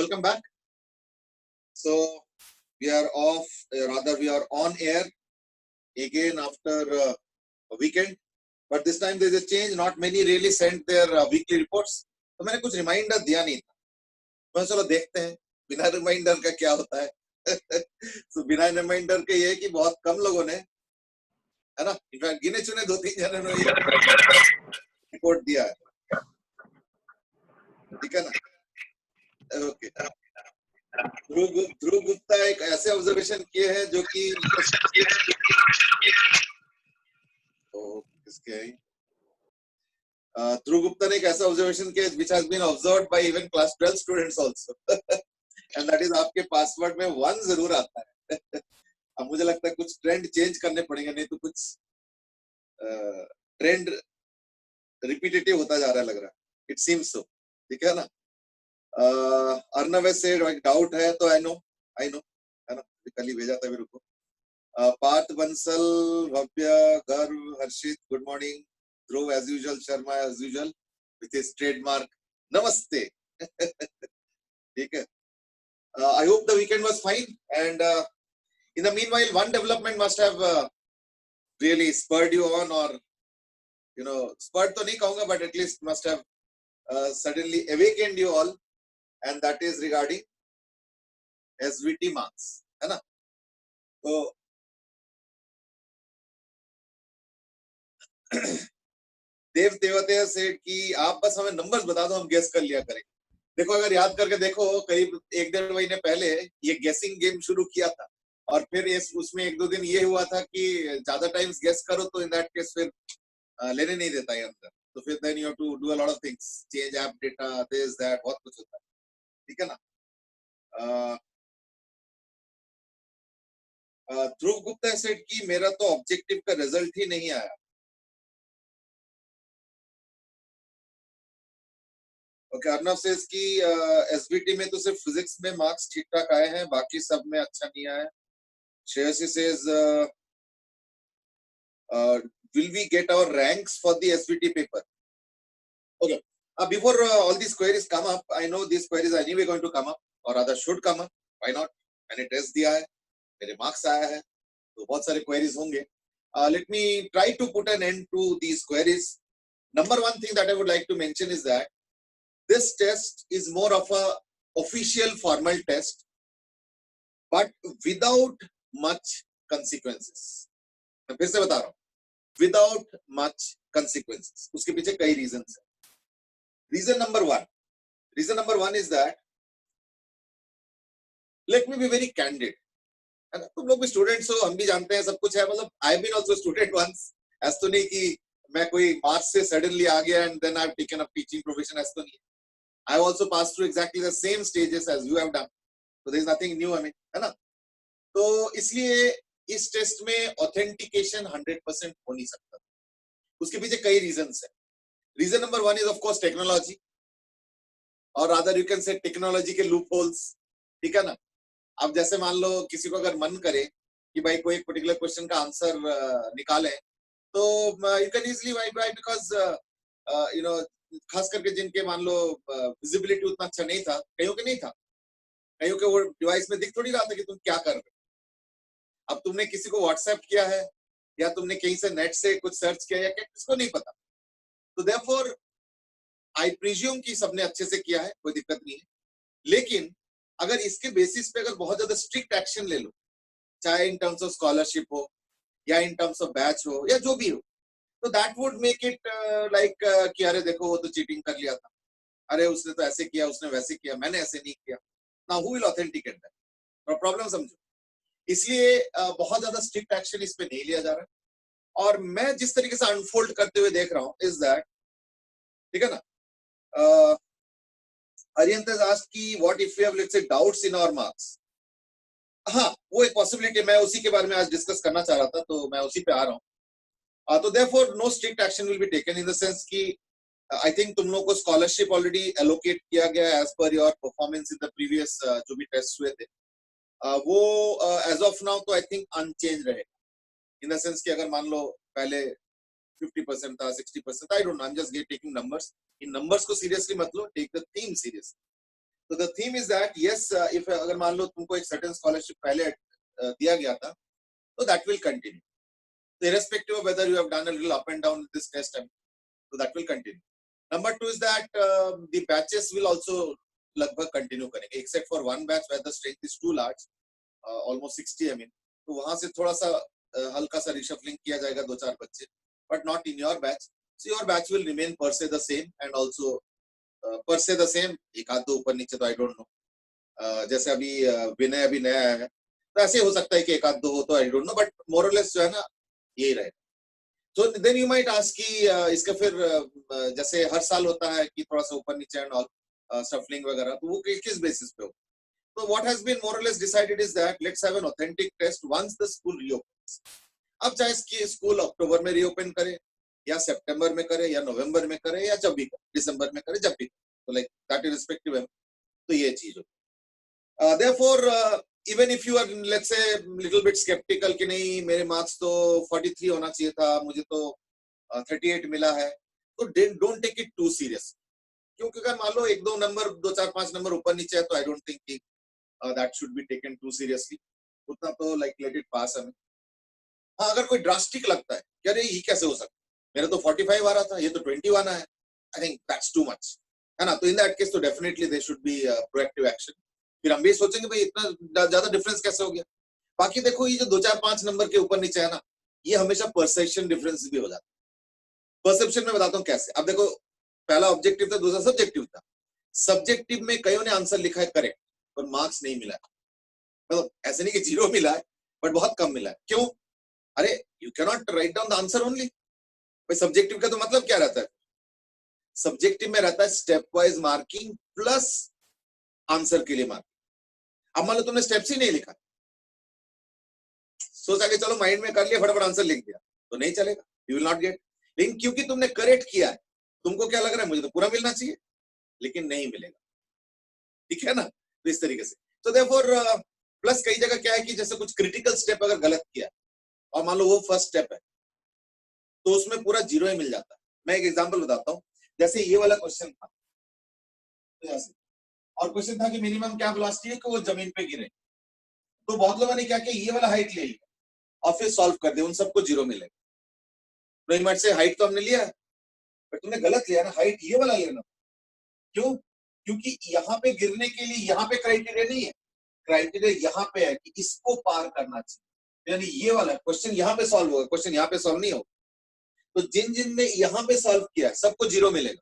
welcome back. So we are off, rather we are on air again after a weekend. But this time there is a change. Not many really sent their weekly reports. तो मैंने कुछ reminder दिया नहीं था. मैं चलो देखते हैं बिना रिमाइंडर का क्या होता है. So बिना रिमाइंडर के ये कि बहुत कम लोगों ने, है ना, इनफैक्ट गिने चुने 2-3 जनों ने ये रिपोर्ट दिया है. ठीक है ना? ओके. ध्रुव गुप्ता एक ऐसे ऑब्जर्वेशन किए हैं जो कि ध्रुव गुप्ता ने एक ऐसा ऑब्जर्वेशन किया which has been observed by even class 12 students also. And that is आपके पासवर्ड में 1 जरूर आता है. अब मुझे लगता है कुछ ट्रेंड चेंज करने पड़ेंगे, नहीं तो कुछ ट्रेंड रिपीटेटिव होता जा रहा है लग रहा है. It seems so. ठीक है ना? अर्नव से डाउट है तो आई नो है ना, कल ही भेजा था मेरे को. Partha Bansal, Bhavya, Garv, Harshit, good morning. Dhruv as usual, Sharma as usual with his trademark namaste. ठीक है. I hope the weekend was fine, and in the meanwhile one development must have really spurred you on, or you know, spurred to nahi kahunga, but at least must have suddenly awakened you all, and that is regarding SVT marks, है ना. तो देव तेवतिया सेठ कि आप बस हमें numbers बता दो, हम गेस कर लिया करें. देखो, अगर याद करके देखो, करीब 1-1.5 महीने पहले ये गेसिंग गेम शुरू किया था, और फिर उसमें 1-2 दिन ये हुआ था कि ज्यादा टाइम्स गेस करो तो इन दैट केस फिर लेने नहीं देता है अंदर. तो फिर then you have to do a lot of things, change app data, this that, बहुत कुछ होता है. ठीक है ना. ध्रुव गुप्ता सेठ की मेरा तो ऑब्जेक्टिव का रिजल्ट ही नहीं आया. ओके. अर्नव सेज की एसबीटी में तो सिर्फ फिजिक्स में मार्क्स ठीक ठाक आए हैं, बाकी सब में अच्छा नहीं आया. Shreyasi says will we get our ranks for the SVT paper? Okay. Before all these queries come up, I know these queries are anyway going to come up, or rather should come up. Why not? मैंने test दिया है, मेरे marks आया है, तो बहुत सारे queries होंगे. Let me try to put an end to these queries. Number one thing that I would like to mention is that this test is more of a official formal test, but without much consequences. मैं फिर से बता रहा हूँ, without much consequences. उसके पीछे कई reasons हैं. Reason number one is that, let me be very candid. तुम लोग भी स्टूडेंट्स हो, हम भी जानते हैं सब कुछ है. मतलब I have been also student once. ऐसा तो नहीं कि मैं कोई मार्च से suddenly आ गया and then I have taken up teaching profession. ऐसा तो नहीं. I have also passed through exactly the same stages as you have done. So there is nothing new. I mean, है ना. तो इसलिए इस टेस्ट में ऑथेंटिकेशन 100% हो नहीं सकता. उसके पीछे कई रीजंस हैं. Reason number 1 is of course technology, और rather you can say technology के लूप होल्स. ठीक है ना. अब जैसे मान लो किसी को अगर मन करे कि भाई कोई एक पर्टिकुलर क्वेश्चन का आंसर निकाले, तो you can easily, why because you know, खास करके जिनके मान लो विजिबिलिटी उतना अच्छा नहीं था, कईयों के नहीं था, कईयों के वो डिवाइस में दिख थोड़ी रहा था कि तुम क्या कर रहे हो. अब तुमने किसी को व्हाट्सएप किया है, या तुमने कहीं से नेट से कुछ सर्च किया, या किसको नहीं पता. तो देयरफॉर आई प्रिज्यूम कि सबने अच्छे से किया है, कोई दिक्कत नहीं है. लेकिन अगर इसके बेसिस पे अगर बहुत ज्यादा स्ट्रिक्ट एक्शन ले लो, चाहे इन टर्म्स ऑफ स्कॉलरशिप हो, या इन टर्म्स ऑफ बैच हो, या जो भी हो, तो that would make it like कि अरे देखो वो तो चीटिंग कर लिया था, अरे उसने तो ऐसे किया, उसने वैसे किया, मैंने ऐसे नहीं किया. Now who will authenticate that? Problem समझो. इसलिए बहुत ज्यादा स्ट्रिक्ट एक्शन इस पे नहीं लिया जा रहा. और मैं जिस तरीके से अनफोल्ड करते हुए देख रहा हूं इज दैट, ठीक है ना, Ariyant has asked कि what if we have, let's say, doubts in our marks. हाँ, वो एक पॉसिबिलिटी, मैं उसी के बारे में आज डिस्कस करना चाह रहा था, तो मैं उसी पे आ रहा हूँ. तो therefore no strict action will be taken in the sense कि I think तुम लोगों को स्कॉलरशिप ऑलरेडी एलोकेट किया गया as per your performance in the previous जो भी टेस्ट हुए थे, वो एज ऑफ नाउ तो आई थिंक अनचेंज रहेगा. इन द सेंस कि अगर मान लो पहले 50% था, 60% था, I don't know, I am just taking numbers. In numbers को सीरियसली मत लो, टेक द थीम सीरियसली. तो the theme is that yes, if अगर मान लो तुमको एक सर्टेन स्कॉलरशिप पहले दिया गया था, तो that will continue, irrespective of whether you have done a little up and down this test time, so that will continue. Number two is that the batches will also लगभग continue करेंगे, except for one batch where the strength is too large, almost 60 I mean, तो वहां से थोड़ा सा हल्का सा reshuffling किया जाएगा, दो चार बच्चे, but not in your batch. So your batch will remain per se the same, and also per se the same, एक आध दो ऊपर नीचे तो I don't know, जैसे अभी विनय अभी नया आया है, तो ऐसे हो सकता है कि एक आध दो हो, तो I don't know, but more or less जो है ना यही रहेगा. तो देन यू माइट आस्क कि इसका फिर जैसे हर साल होता है कि थोड़ा सा ऊपर नीचे एंड ऑल शफलिंग वगैरह, तो वो किस बेसिस पे हो? तो व्हाट हैज बीन मोर और less decided is that let's have an authentic test once the school reopens. अब चाहे इसकी स्कूल अक्टूबर में रीओपन करे, या सितंबर में करे, या नवंबर में करे, या जब भी करे, दिसंबर में करे, जब भी करे, तो लाइक दैट इज रिस्पेक्टिव है. तो ये चीज हो. Therefore, even if you are, let's say, little bit skeptical कि नहीं मेरे मार्क्स तो 43 होना चाहिए था, मुझे तो 38 मिला है, तो don't take it too serious. क्योंकि अगर मान लो एक दो नंबर, दो चार पांच नंबर ऊपर नीचे है, तो I don't think कि that should be taken too seriously. उतना तो like let it pass हमें. हाँ, अगर कोई ड्रास्टिक लगता है कि अरे ये कैसे हो सकता है, मेरा तो 45 आ रहा था, ये तो 21 आया है, I think that's too much, है ना? तो in that case तो definitely there should be proactive action. फिर हम भी सोचेंगे भाई इतना ज्यादा डिफरेंस कैसे हो गया. बाकी देखो ये जो दो चार पांच नंबर के ऊपर नीचे है ना, ये हमेशा परसेप्शन डिफरेंस भी हो जाता है. परसेप्शन में बताता हूँ कैसे. अब देखो, पहला ऑब्जेक्टिव था, दूसरा सब्जेक्टिव था. सब्जेक्टिव में कईयों ने आंसर लिखा है करेक्ट, पर मार्क्स नहीं मिला है. मतलब ऐसे नहीं कि जीरो मिला है, बट बहुत कम मिला है. क्यों? अरे you can not write down the answer only. भाई सब्जेक्टिव का तो मतलब क्या रहता है? सब्जेक्टिव में रहता है step wise marking plus answer के लिए मार्किंग. अब मान लो तुमने स्टेप्स ही नहीं लिखा, सोचा कि चलो माइंड में कर लिया, फटाफट आंसर लिख दिया, तो नहीं चलेगा, यू विल नॉट गेट. लेकिन क्योंकि तुमने करेक्ट किया है, तुमको क्या लग रहा है, मुझे तो पूरा मिलना चाहिए, लेकिन नहीं मिलेगा. ठीक है ना? तो इस तरीके से. तो देयरफॉर प्लस कई जगह क्या है कि जैसे कुछ क्रिटिकल स्टेप अगर गलत किया और मान लो वो फर्स्ट स्टेप है, तो उसमें पूरा जीरो ही मिल जाता है. मैं एक एग्जांपल बताता हूँ. जैसे ये वाला क्वेश्चन था, और क्वेश्चन था कि मिनिमम क्या वेलोसिटी है कि वो जमीन पे गिरे. तो बहुत लोगों ने क्या किया, ये वाला हाइट ले लिया और फिर सॉल्व कर दिया, उन सबको जीरो मिलेगा. तो इमट से हाइट तो हमने लिया है, पर तुमने गलत लिया ना, हाइट ये वाला लेना. क्यों? क्योंकि यहाँ पे गिरने के लिए यहाँ पे क्राइटेरिया नहीं है, क्राइटेरिया यहाँ पे है कि इसको पार करना चाहिए, यानी ये वाला क्वेश्चन यहाँ पे सॉल्व होगा, क्वेश्चन यहाँ पे सॉल्व नहीं होगा. तो जिन जिन ने यहाँ पे सॉल्व किया सबको जीरो मिलेगा,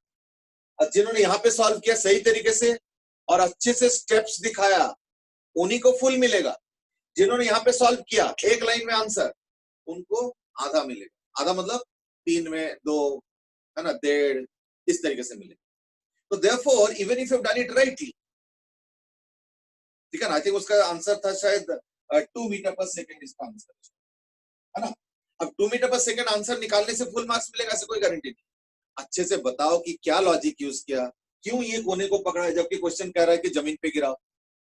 और जिन्होंने यहाँ पे सॉल्व किया सही तरीके से और अच्छे से स्टेप्स दिखाया, उन्हीं को फुल मिलेगा. जिन्होंने यहाँ पे सॉल्व किया एक लाइन में आंसर, उनको आधा मिलेगा. आधा मतलब 3 में 2, है ना, 1.5, इस तरीके से मिलेगा. तो therefore even if you have done it rightly, ठीक है ना, आई थिंक उसका आंसर था शायद 2 मीटर पर सेकंड, इसका आंसर है ना. अब 2 मीटर पर सेकंड आंसर निकालने से फुल मार्क्स मिलेगा, ऐसे कोई गारंटी नहीं. अच्छे से बताओ कि क्या लॉजिक यूज किया, क्यों ये कोने को पकड़ा है जबकि क्वेश्चन कह रहा है कि जमीन पे गिराओ,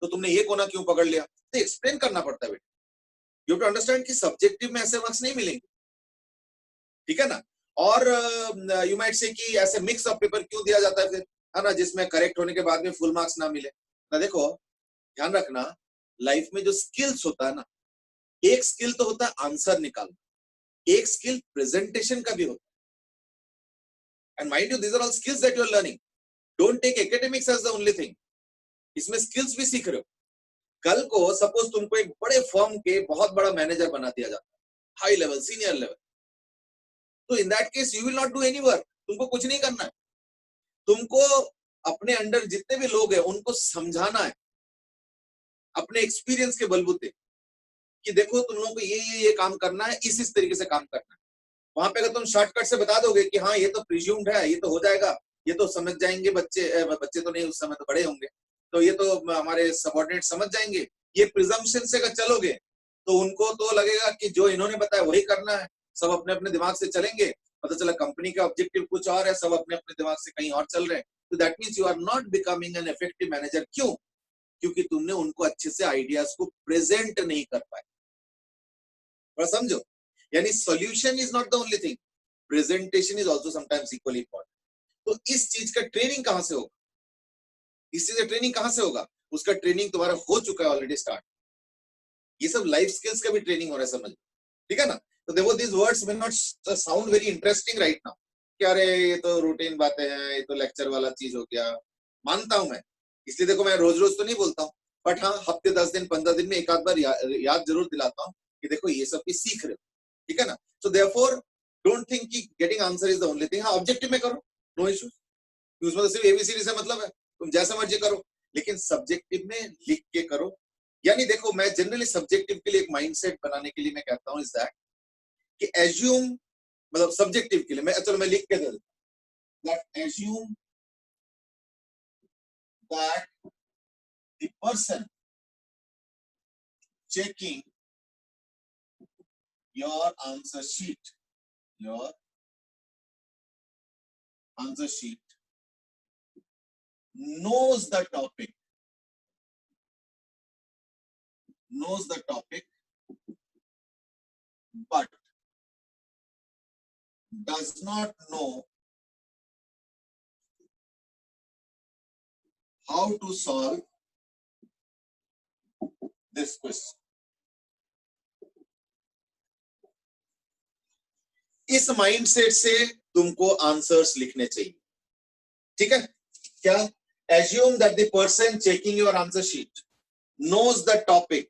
तो तुमने ये कोना क्यों पकड़ लिया, तो एक्सप्लेन करना पड़ता है बेटा. यू टू अंडरस्टैंड कि सब्जेक्टिव में ऐसे मार्क्स नहीं मिलेंगे. ठीक है ना. और यू माइट से कि ऐसे मिक्स ऑफ पेपर क्यों दिया जाता है फिर, है ना, जिसमें करेक्ट होने के बाद में फुल मार्क्स ना मिले. ना देखो, ध्यान रखना, लाइफ में जो स्किल्स होता है ना, एक स्किल तो होता है आंसर निकालना, एक स्किल प्रेजेंटेशन का भी होता है. And mind you, these are all skills that you are learning. Don't take academics as the only thing. इसमें स्किल्स भी सीख रहे हो. कल को सपोज तुमको एक बड़े फर्म के बहुत बड़ा मैनेजर बना दिया जाता है, हाई लेवल, सीनियर लेवल, तो in that case you will not do any work. तुमको कुछ नहीं करना है. तुमको अपने अंडर जितने भी लोग हैं उनको समझाना है अपने एक्सपीरियंस के बलबूते कि देखो तुम लोगों को ये काम करना है, इस तरीके से काम करना है. वहां पे अगर तुम शॉर्टकट से बता दोगे कि हाँ ये तो प्रिज्यूम्ड है, ये तो हो जाएगा, ये तो समझ जाएंगे बच्चे, बच्चे तो नहीं, उस समय तो बड़े होंगे, तो ये तो हमारे सबऑर्डिनेट समझ जाएंगे, ये प्रिजम्पशन से अगर चलोगे तो उनको तो लगेगा कि जो इन्होंने बताया वही करना है, सब अपने अपने दिमाग से चलेंगे, पता चला कंपनी का ऑब्जेक्टिव कुछ और है, सब अपने अपने दिमाग से कहीं और चल रहे हैं. तो that means you are not becoming an effective manager. क्यों? क्योंकि तुमने उनको अच्छे से आइडियाज को प्रेजेंट नहीं कर पाए. थोड़ा समझो, यानी solution is not the only thing, presentation is also sometimes equally important. तो इस चीज का ट्रेनिंग कहां से होगा? इस चीज का ट्रेनिंग कहां से होगा? उसका ट्रेनिंग तुम्हारा हो चुका है ऑलरेडी स्टार्ट। ये सब लाइफ स्किल्स का भी ट्रेनिंग हो रहा है, समझ, ठीक है ना? तो देखो this words will not sound very interesting right now, कि अरे ये तो रूटीन बातें हैं, ये तो लेक्चर वाला चीज हो गया। मानता हूं मैं, इसलिए देखो मैं रोज रोज तो नहीं बोलता हूँ, बट हाँ हफ्ते 10 दिन 15 दिन में एक आध बार याद जरूर दिलाता हूँ कि देखो ये सब भी सीख रहे हो, ठीक है ना? सो देयरफॉर डोंट थिंक कि getting answer is the only thing. हाँ ऑब्जेक्टिव में करो, नो इश्यूज, उसमें तो सिर्फ एबीसीडी से मतलब है, तुम जैसा मर्जी करो, लेकिन सब्जेक्टिव में लिख के करो। यानी देखो मैं जनरली सब्जेक्टिव के लिए एक माइंडसेट बनाने के लिए मैं कहता हूं इज दैट कि एज्यूम, मतलब सब्जेक्टिव के लिए मैं, चलो मैं लिख के दे देता, that assume that the person checking your answer sheet knows the topic but does not know how to solve this question. इस माइंडसेट से तुमको आंसर्स लिखने चाहिए, ठीक है? क्या? Assume that the person checking your answer sheet knows the topic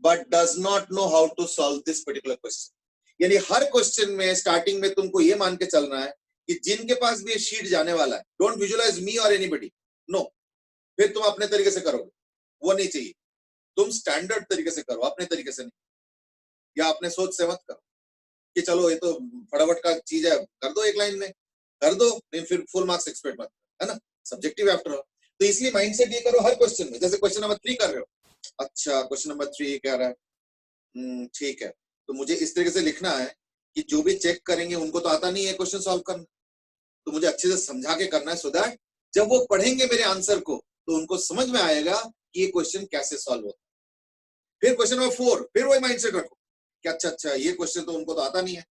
but does not know how to solve this particular question. यानी हर question में स्टार्टिंग में तुमको ये मान के चलना है कि जिनके पास भी ये शीट जाने वाला है, डोंट विजुअलाइज मी और एनीबडी, नो, फिर तुम अपने तरीके से करोगे, वो नहीं चाहिए। तुम स्टैंडर्ड तरीके से करो, अपने तरीके से नहीं, या अपने सोच से मत करो कि चलो ये तो फटाफट का चीज है, कर दो एक लाइन में, कर दो, फिर फुल मार्क्स एक्सपेक्ट मत, है ना? Subjective after all. तो इसलिए माइंडसेट ये करो हर क्वेश्चन में, जैसे क्वेश्चन नंबर 3 कर रहे हो, अच्छा क्वेश्चन नंबर 3 कह रहा है, ठीक है, तो मुझे इस तरीके से लिखना है कि जो भी चेक करेंगे उनको तो आता नहीं है क्वेश्चन सॉल्व करना, तो मुझे अच्छे से समझा के करना है, सो दैट जब वो पढ़ेंगे मेरे आंसर को तो उनको समझ में आएगा कि ये क्वेश्चन कैसे सॉल्व होता है। फिर क्वेश्चन नंबर 4, फिर वही माइंडसेट रखो कि अच्छा ये क्वेश्चन तो उनको तो आता नहीं है,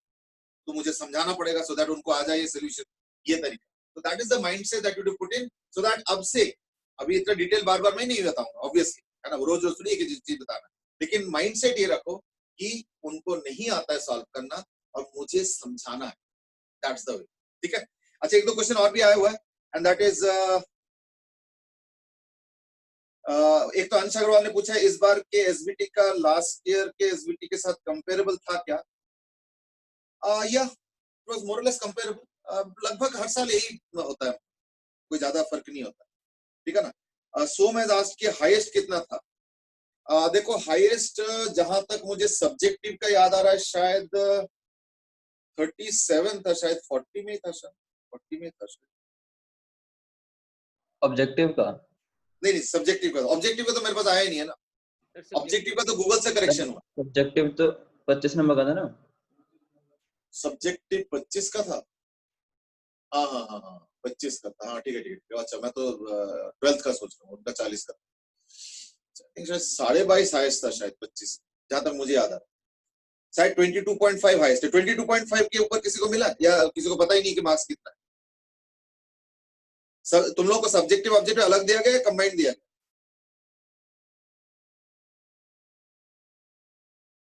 तो मुझे समझाना पड़ेगा सो दैट उनको आ जाए सोल्यूशन, ये तरीका। तो that is the mindset that you do put in, so that अब से, अभी इतना डिटेल बार बार मैं नहीं बताऊंगा ऑब्वियसली, है ना, रोज रोज थोड़ी एक चीज बताना, लेकिन माइंडसेट ये रखो कि उनको नहीं आता है सॉल्व करना और मुझे समझाना है, दैट्स द वे, ठीक है? अच्छा एक दो क्वेश्चन और भी आया हुआ है, एंड दैट इज एक तो अंश अग्रवाल ने पूछा है, इस बार के एसबीटी का लास्ट ईयर के एसबीटी के साथ कंपेरेबल था क्या? या इट वाज मोर और लेस कंपेरेबल, लगभग हर साल यही होता है, कोई ज्यादा फर्क नहीं होता, ठीक है ना? सोम हैज आस्क्ड कि हाईएस्ट कितना था? देखो हाईएस्ट जहां तक मुझे सब्जेक्टिव का याद आ रहा है शायद 37 था, शायद 40 में था, शायद 40 में था शायद। ऑब्जेक्टिव का नहीं सब्जेक्टिव का, ऑब्जेक्टिव का तो मेरे पास आया ही नहीं है ना, ऑब्जेक्टिव का तो गूगल से करेक्शन हुआ। सब्जेक्टिव तो 25 नंबर का था ना? सब्जेक्टिव 25 का था, हाँ 25 का था, हाँ ठीक है, अच्छा मैं तो 12th का सोच रहा हूँ, उनका 40 का, शायद 22.5 हाईएस्ट था, शायद 25, जहां तक मुझे याद आ रहा है, शायद 22.5 हाईएस्ट है। 22.5 के ऊपर किसी को मिला या किसी को पता ही नहीं कि मार्क्स कितना है? तुम लोगों को सब्जेक्टिव ऑब्जेक्टिव अलग दिया गया, कंबाइंड दिया गया?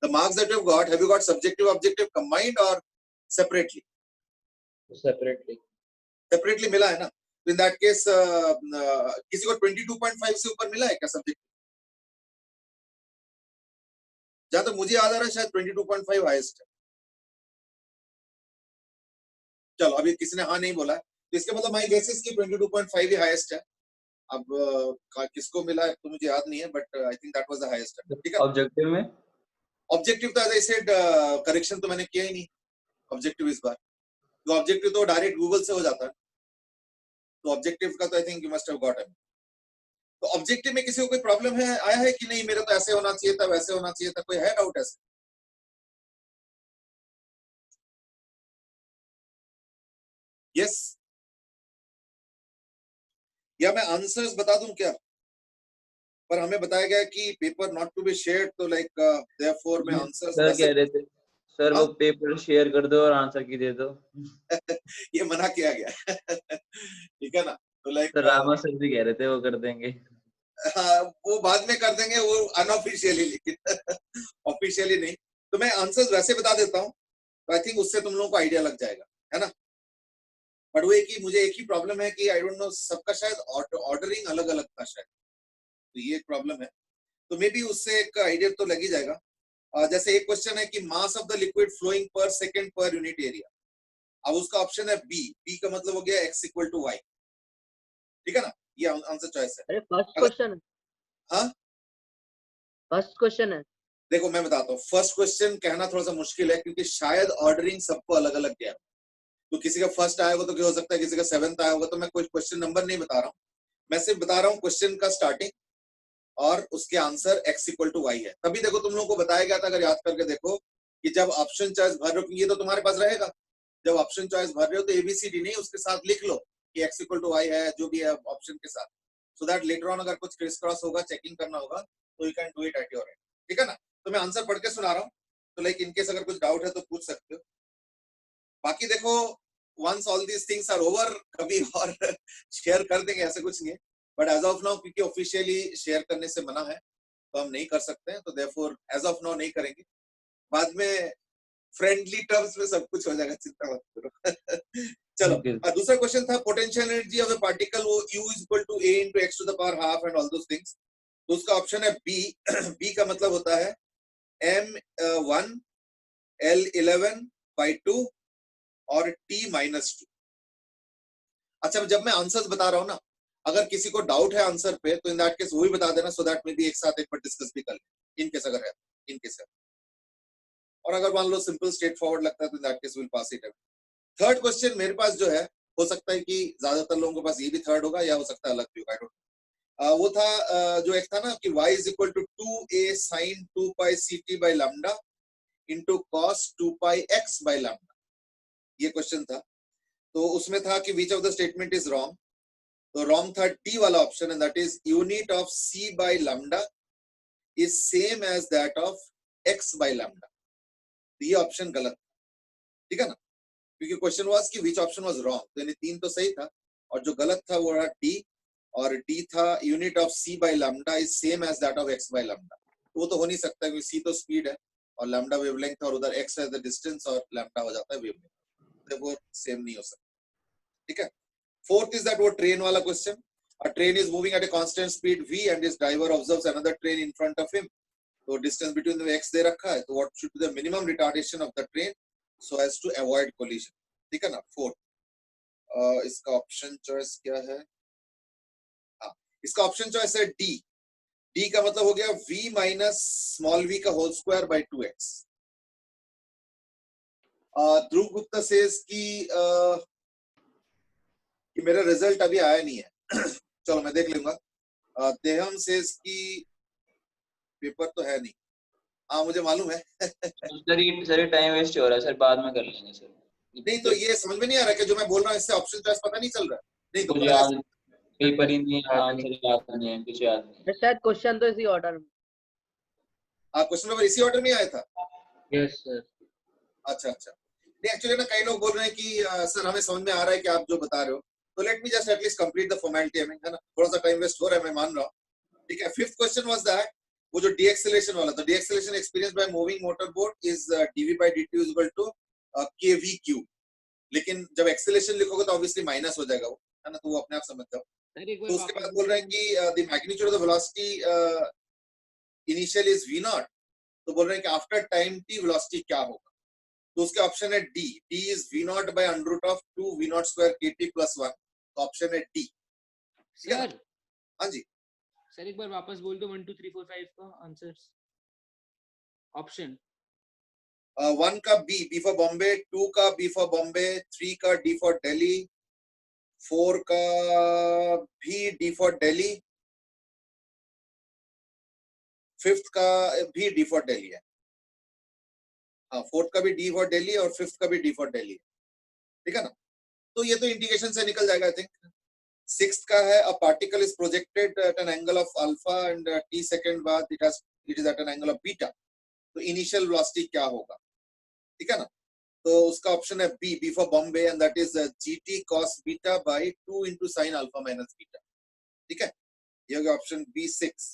The marks that you've got, have you got subjective objective combined or separately? Separately मिला है ना? तो in that case किसी को 22.5 से ऊपर मिला है क्या सब्जेक्ट? जहां तक मुझे याद आ रहा है शायद 22.5 हाईएस्ट है। चलो अभी किसी ने हाँ नहीं बोला है, तो इसके मतलब माय गेस इज कि 22.5 ही हाईएस्ट है। अब किसको मिला है तो मुझे याद नहीं है, but I think that was the highest, ठीक है? ऑब्जेक्टिव में, ऑब्जेक्टिव तो एज आई सेड करेक्शन तो मैंने किया ही नहीं ऑब्जेक्टिव इस बार, तो ऑब्जेक्टिव तो डायरेक्ट गूगल से हो जाता है, तो ऑब्जेक्टिव का तो I think you must have got it. तो ऑब्जेक्टिव में किसी को कोई प्रॉब्लम है, आया है कि नहीं मेरा तो ऐसे होना चाहिए था, वैसे होना चाहिए था, कोई है डाउट ऐसे? यस, या मैं आंसर्स बता दूं क्या? पर हमें बताया गया कि paper not to be shared, तो लाइक देयरफॉर मैं आंसर्स सर कह रहे थे सर वो पेपर शेयर कर दो और आंसर की दे दो। ये मना किया गया ठीक है ना? तो लाइक तो रामा सर भी कह रहे थे वो कर देंगे। वो बाद में कर देंगे, वो अनऑफिशियली, लेकिन ऑफिशियली नहीं। तो मैं आंसर्स वैसे बता देता हूँ, तो आई थिंक उससे तुम लोगों को आइडिया लग जाएगा, है ना। बट वो एक ही, मुझे एक ही प्रॉब्लम है कि आई डोंट नो, सबका शायद ऑर्डरिंग अलग अलग था शायद, तो ये एक प्रॉब्लम है। तो मे बी उससे एक आइडिया तो लग ही जाएगा। जैसे एक क्वेश्चन है कि mass of the liquid flowing per second per unit area. अब उसका ऑप्शन है बी। बी का मतलब हो गया x इक्वल टू वाई, ठीक है ना, ये आंसर चॉइस है। अरे फर्स्ट अगर क्वेश्चन, हाँ, फर्स्ट क्वेश्चन है। देखो मैं बताता हूँ, फर्स्ट क्वेश्चन कहना थोड़ा सा मुश्किल है क्योंकि शायद ऑर्डरिंग सबको अलग अलग गया, तो किसी का फर्स्ट आया होगा तो क्या हो सकता है किसी का सेवेंथ आया होगा, तो मैं कोई क्वेश्चन नंबर नहीं बता रहा हूँ, मैं सिर्फ बता रहा हूँ क्वेश्चन का स्टार्टिंग और उसके answer x equal to y है। तभी देखो तुम लोगों को बताया गया था, अगर याद करके देखो, कि जब ऑप्शन चॉइस भर रहे हो, ये तो तुम्हारे पास रहेगा, जब ऑप्शन चॉइस भर रहे हो तो एबीसीडी नहीं, उसके साथ लिख लो कि x इक्वल टू वाई है, जो भी है ऑप्शन के साथ, सो दैट लेटर ऑन अगर कुछ क्रिस क्रॉस होगा, चेकिंग करना होगा, तो you can do it at your and, ठीक है ना। तो मैं आंसर पढ़ के सुना रहा हूँ, तो लाइक इनकेस अगर कुछ डाउट है तो पूछ सकते हो। बाकी देखो, once all these things are over, कभी और शेयर कर देंगे, ऐसे कुछ नहीं है, बट एज ऑफ नाउ क्योंकि ऑफिशियली शेयर करने से मना है, तो हम नहीं कर सकते हैं, तो देयरफॉर एज ऑफ नाउ नहीं करेंगे। बाद में फ्रेंडली टर्म्स में सब कुछ हो जाएगा, चिंता मत करो। चलो, ओके। दूसरा क्वेश्चन था potential energy of a particle, वो U is equal to A into x to the power half and all those things. तो उसका ऑप्शन है बी। बी का मतलब होता है m1 L11 by 2 और t-2। अच्छा, जब मैं आंसर्स बता रहा हूँ ना, अगर किसी को डाउट है आंसर पे, तो इन दैट केस वो भी बता देना, सो दैट में भी एक साथ एक बार डिस्कस भी कर ले, इन केस अगर है, इन केस है। और अगर मान लो सिंपल स्ट्रेट फॉरवर्ड लगता है तो in that case will pass it. Third question मेरे पास जो है, हो सकता है कि ज्यादातर लोगों के पास ये भी थर्ड होगा, या हो सकता है अलग भी होगा, आई डोंट। वो था जो एक था ना कि y is equal to 2a sin 2 pi ct by lambda into cos 2 pi x by lambda, ये क्वेश्चन था। तो उसमें था कि which of the statement is wrong, तो रॉन्ग था डी वाला option, and that is unit of c by lambda is same as that of x by lambda। तो ये ऑप्शन गलत, ठीक है ना, क्योंकि क्वेश्चन वाज कि विच ऑप्शन वाज रॉन्ग, तो यानी तीन तो सही था, और जो गलत था वो रहा डी, और डी था unit of c by lambda is same as that of x by lambda. तो वो तो हो नहीं सकता क्योंकि सी तो स्पीड है और लैम्डा वेवलेंथ है, और उधर एक्स है द डिस्टेंस और लैम्डा हो जाता है वेवलेंथ, तो वो सेम नहीं हो सकता, ठीक है। फोर्थ इज दैट वो ट्रेन वाला question, a train is moving at a constant speed v and its driver observes another train in front of him, तो डिस्टेंस बिटवीन द x दे रखा है, तो what should be the minimum retardation of the train so as to avoid collision, ठीक है ना। Fourth, इसका option choice क्या है, हाँ, इसका ऑप्शन चॉइस है डी। डी का मतलब हो गया v माइनस स्मॉल v का whole square by 2x। Dhruv Gupta says कि मेरा रिजल्ट अभी आया नहीं है। चलो मैं देख लूंगा। देहम सेज की पेपर तो है नहीं, हाँ मुझे मालूम है। सर टाइम वेस्ट हो रहा है सर, बाद में कर लेंगे सर। नहीं तो ये समझ में नहीं आ रहा कि जो मैं बोल रहा हूँ इससे ऑप्शन चॉइस पता नहीं चल रहा है, नहीं तो मुझे पहले याद पेपर ही नहीं है, आंसर याद नहीं है, कुछ याद नहीं। शायद क्वेश्चन तो इसी ऑर्डर में। क्वेश्चन पेपर इसी ऑर्डर में आया था। Yes sir. अच्छा अच्छा, नहीं एक्चुअली ना कई लोग बोल रहे हैं कि सर हमें समझ में आ रहा है कि आप जो बता रहे हो, तो let me just at least complete the formality, है ना, थोड़ा सा टाइम वेस्ट हो रहा है, मैं मान रहा हूँ, ठीक है। फिफ्थ क्वेश्चन वाज दैट वो जो डीएक्सेलेरेशन वाला था, deceleration experience by moving motor boat is dv by dt is equal to kv cube, लेकिन जब एक्सेलेरेशन लिखोगे तो ऑब्वियसली माइनस हो जाएगा वो, है ना, तो वो अपने आप समझ जाओ। तो उसके बाद बोल रहे हैं कि the magnitude of the velocity initial is v not, तो बोल रहे हैं कि आफ्टर टाइम t वेलोसिटी क्या होगा, तो उसके ऑप्शन है D. D is v not by under root of 2 v not square kt plus 1, तो ऑप्शन है डी। सर हाँ जी, सर एक बार वापस बोल दो 1 2 3 4 5 का आंसर्स ऑप्शन। 1 का बी फॉर बॉम्बे, 2 का बी फॉर बॉम्बे, 3 का डी फॉर दिल्ली, 4 का भी डी फॉर दिल्ली, 5th का भी डी फॉर दिल्ली है, हाँ 4th का भी डी फॉर दिल्ली और 5th का भी डी फॉर दिल्ली है, ठीक है ना। तो ये तो इंडिकेशन से निकल जाएगा आई थिंक। 6th का है a particle is projected at an angle of alpha and t second बाद it is at an angle of beta, तो इनिशियल वेलोसिटी क्या होगा, ठीक है ना। तो उसका ऑप्शन है B for Bombay, and that is GT cos beta by 2 into sin alpha minus beta. ठीक है, ये हो गया ऑप्शन B6।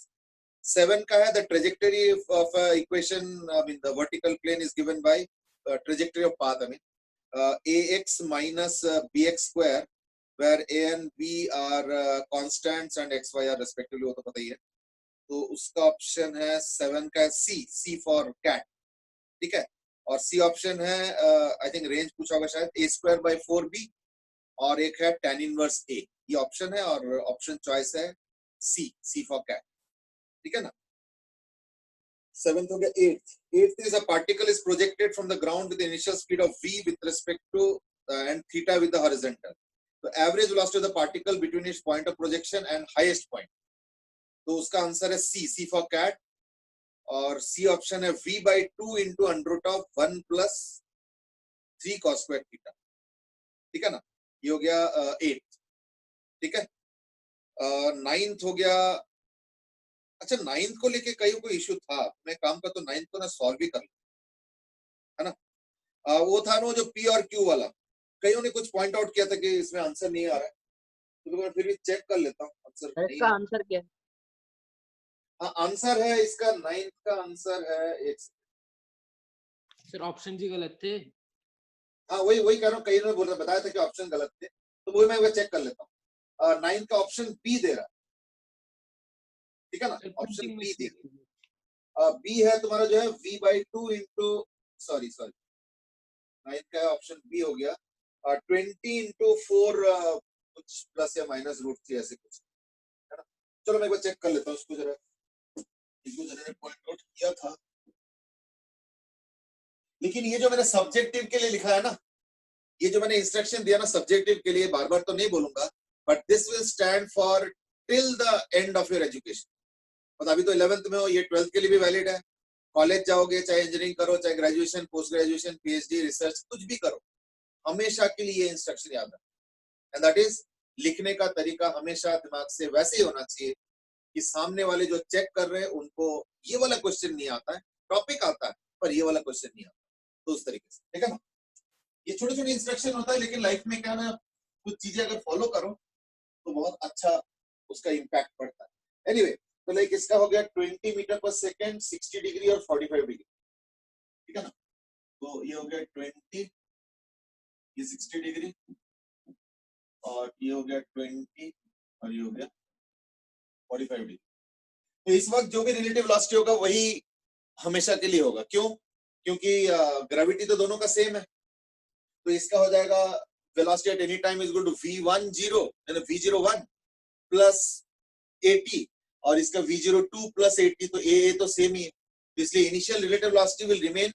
7 का है the trajectory of equation, I mean the vertical plane is given by trajectory of path, I mean ax minus bx square where a and b are constants and xy are respectively, वो तो पता ही है। तो उसका option है 7 का C for cat. ठीक है, और सी ऑप्शन है आई थिंक रेंज पूछा होगा शायद, a स्क्वायर बाई 4b, और एक है tan इनवर्स a। ये ऑप्शन है और ऑप्शन चॉइस है C फॉर कैट। ठीक है ना। 7th हो गया। 8th is a particle is projected from the ground with the initial speed of v with respect to and theta with the horizontal. So average velocity of the particle between its point of projection and highest point. तो उसका answer है C for cat, और C option है v by 2 into under root of 1 plus 3 cos square theta। ठीक है ना, ये हो गया 8th। ठीक है, 9th हो गया। अच्छा, 9th को लेके कई कोई इश्यू था, मैं काम का तो 9th को ना सॉल्व भी कर लूं, है ना। वो था ना जो P और Q वाला, कईयों ने कुछ पॉइंट आउट किया था कि इसमें आंसर नहीं आ रहा है, तो मैं फिर भी चेक कर लेता हूँ आंसर नहीं इसका है। आंसर क्या है? हाँ, आंसर है इसका 9th का आंसर है एक, सर ऑप्शन जी गलत थे। हाँ वही कह रहा हूँ, कई ने बोला बताया था कि ऑप्शन गलत थे, तो वही मैं चेक कर लेता हूँ। 9th का ऑप्शन बी दे रहा है। ठीक है ना, सर ऑप्शन प्रिंटिंग बी दे मिस्टेक। बी है तुम्हारा जो है v by 2 into sorry 9th का ऑप्शन बी हो गया 20 into 4 कुछ प्लस या माइनस √3 ऐसे कुछ, है ना। चलो मैं एक बार चेक कर लेता हूँ उसको जरा, ने पॉइंट आउट किया था। लेकिन ये जो मैंने सब्जेक्टिव के लिए लिखा है ना, ये जो मैंने इंस्ट्रक्शन दिया ना सब्जेक्टिव के लिए, बार बार तो नहीं बोलूंगा, but this will stand for till the end of your education. मतलब अभी तो 11th में हो, ये 12th के लिए भी वैलिड है। कॉलेज जाओगे, चाहे इंजीनियरिंग करो, चाहे graduation, post graduation, PhD, research, कुछ भी करो, हमेशा के लिए ये इंस्ट्रक्शन याद रखना। एंड दैट इज, लिखने का तरीका हमेशा दिमाग से वैसे ही होना चाहिए कि सामने वाले जो चेक कर रहे हैं उनको ये वाला क्वेश्चन नहीं आता है, टॉपिक आता है पर ये वाला क्वेश्चन नहीं आता, तो उस तरीके से। ठीक है ना, ये छोटे छोटे इंस्ट्रक्शन होता है, लेकिन लाइफ में क्या ना, कुछ चीजें अगर फॉलो करो तो बहुत अच्छा उसका इम्पैक्ट पड़ता है। एनीवे, तो लाइक इसका हो गया 20 मीटर पर सेकेंड, 60 डिग्री और 45 डिग्री। ठीक है ना, तो ये हो गया 20, ये 60 डिग्री, और ये हो गया 20, और ये हो गया 45 डिग्री। तो इस वक्त जो भी रिलेटिव वेलोसिटी होगा वही हमेशा के लिए होगा। क्यों? क्योंकि ग्रेविटी तो दोनों का सेम है। तो इसका हो जाएगा velocity at any time is equal to v10 यानी v01 प्लस 80, और इसका v02 प्लस 80, तो ए तो सेम ही है, इसलिए initial relative velocity will remain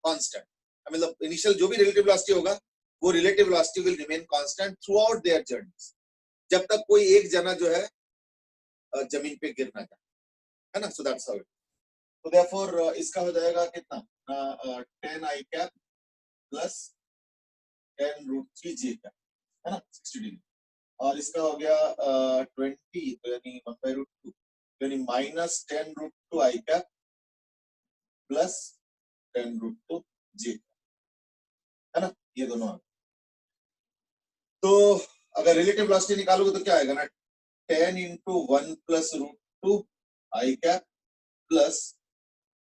constant. मतलब इनिशियल जो भी रिलेटिव वेलोसिटी होगा वो relative velocity will remain constant throughout their journeys, जब तक कोई एक जना जो है जमीन पे गिर ना जाए, है ना। So that's how it. तो देयरफॉर इसका हो जाएगा कितना, 10 i cap plus 10 √3 j cap, है ना, 60 डिग्री, और इसका हो गया 20, तो यानी 1/√2, यानी minus 10 √2 i cap plus 10 √2 j, है ना, ये दोनों आ गए। तो अगर रिलेटिव वेलोसिटी निकालोगे तो क्या आएगा ना, 10 into 1 plus √2 i cap plus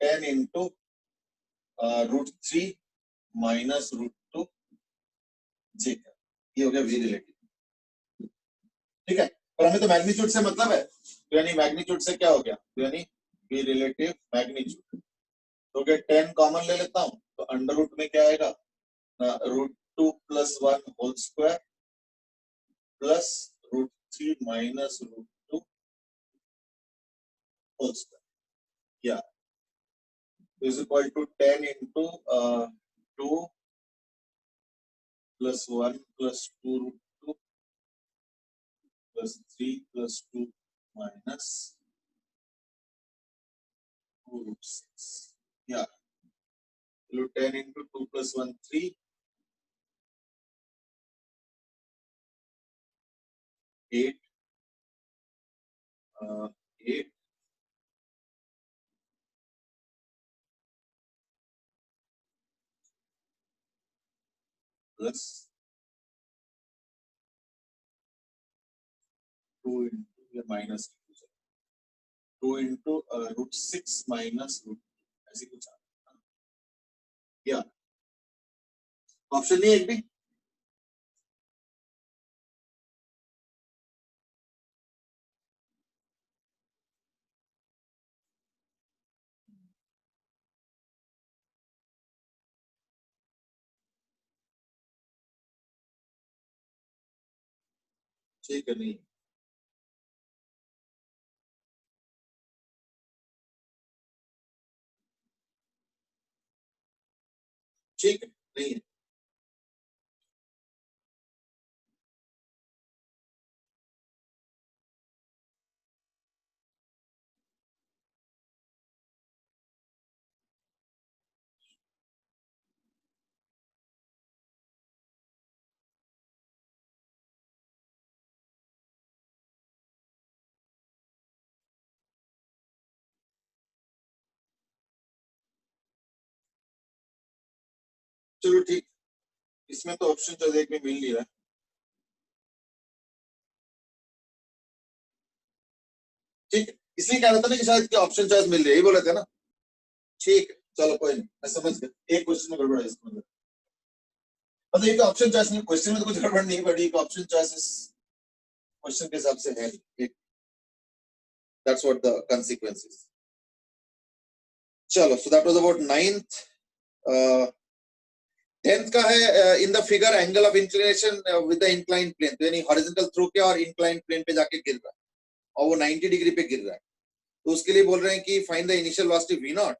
10 into √3 minus √2 j cap, ये हो गया v रिलेटिव। ठीक है, पर हमें तो मैग्नीट्यूड से मतलब है, तो यानी मैग्नीट्यूड से क्या हो गया, तो यानी v रिलेटिव मैग्नीट्यूड, तो क्या 10 कॉमन ले लेता हूं, तो अंडर रूट में क्या आएगा, √2 plus 1 whole square plus √3 minus √2 whole square, या is equal to 10 into 2 plus 1 plus 2 √2 plus 3 plus 2 minus 2 √6. Yeah. So 10 into 2 plus 1, 3. 8. 8. plus 2 into या minus 2 into root 6 minus root 2 ऐसे कुछ आता है क्या ऑप्शन नहीं है एक भी ठीक है नहीं ठीक है नहीं है चलो ठीक इसमें तो ऑप्शन चॉइस एक में मिल नहीं रहा ठीक है इसलिए कह रहा था ना कि शायद ऑप्शन चॉइस मिल रही है यही बोले थे ना ठीक है चलो कोई नहीं मैं समझ गया एक क्वेश्चन में गड़बड़ है इसका मतलब एक ऑप्शन चॉइस नहीं क्वेश्चन में तो कुछ गड़बड़ नहीं पड़ी एक ऑप्शन चॉइस क्वेश्चन के हिसाब से है एक दैट्स व्हाट द consequences चलो so that was about 9th 10th का है in the figure angle of inclination with the inclined plane तो यानी horizontal throw के और inclined plane पे जाके गिर रहा है और वो 90 डिग्री पे गिर रहा है तो उसके लिए बोल रहे हैं कि find the initial velocity v not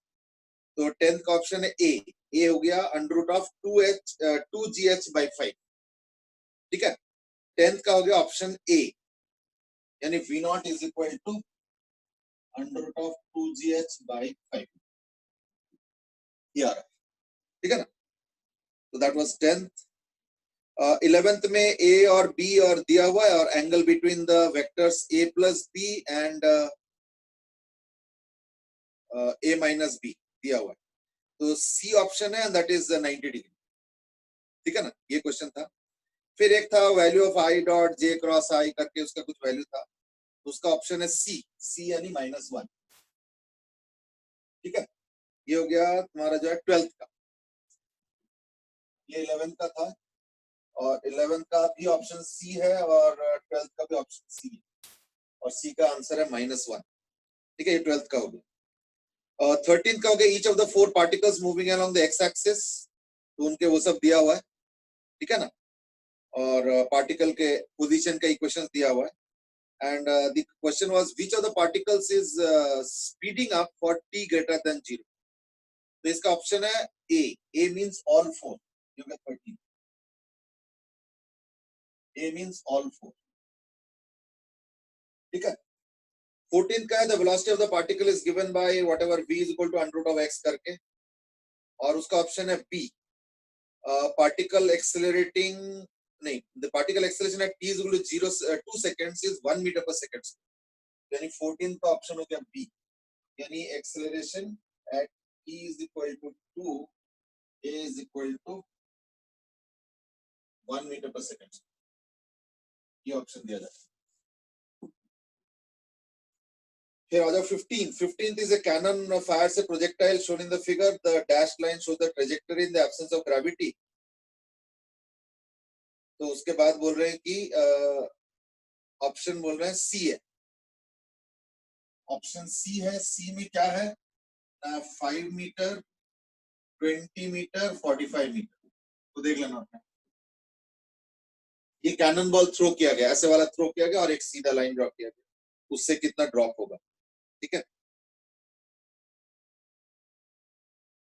तो 10th का ऑप्शन है ए हो गया अंडर रूट ऑफ 2gh/5 ठीक है 10th का हो गया ऑप्शन ए यानी v not is equal to under root of 2gh/5 यार ठीक है ना तो दैट वाज 10th 11th में a और b और दिया हुआ है और angle between the vectors a plus b and a minus b दिया हुआ है तो सी ऑप्शन है दैट इज 90 डिग्री ठीक है ना ये क्वेश्चन था फिर एक था value of i dot j cross i करके उसका कुछ वैल्यू था तो उसका ऑप्शन है सी यानी -1 ठीक है ये हो गया तुम्हारा जो है 12th का ये 11th का था और 11th का भी ऑप्शन सी है और 12th का भी ऑप्शन सी है और सी का आंसर है -1 ठीक है ये 12th का हो गया 13th का हो गया each of the 4 particles moving along the x axis तो उनके वो सब दिया हुआ है ठीक है ना और पार्टिकल के पोजीशन का इक्वेशन दिया हुआ है and the question was which of the particles is speeding up for t greater than 0 तो इसका ऑप्शन है a means all 4 you get 13 a means all 4 ठीक है 14th का है the velocity of the particle is given by whatever v is equal to under root of x करके और उसका ऑप्शन है b particle accelerating नहीं the particle acceleration at t is equal to 2 seconds is 1 meter per second यानी 14 का option हो गया B यानी acceleration at t is equal to 2 a is equal to 1 meter per second ये option दिया जाए फिर आ जाओ 15th is a cannon fires a projectile shown in the figure the dashed line shows the trajectory in the absence of gravity तो उसके बाद बोल रहे हैं कि ऑप्शन बोल रहे हैं सी है ऑप्शन सी है सी में क्या है 5 मीटर 20 मीटर 45 मीटर तो देख लेना आपने ये कैनन बॉल थ्रो किया गया ऐसे वाला थ्रो किया गया और एक सीधा लाइन ड्रॉ किया गया उससे कितना ड्रॉप होगा ठीक है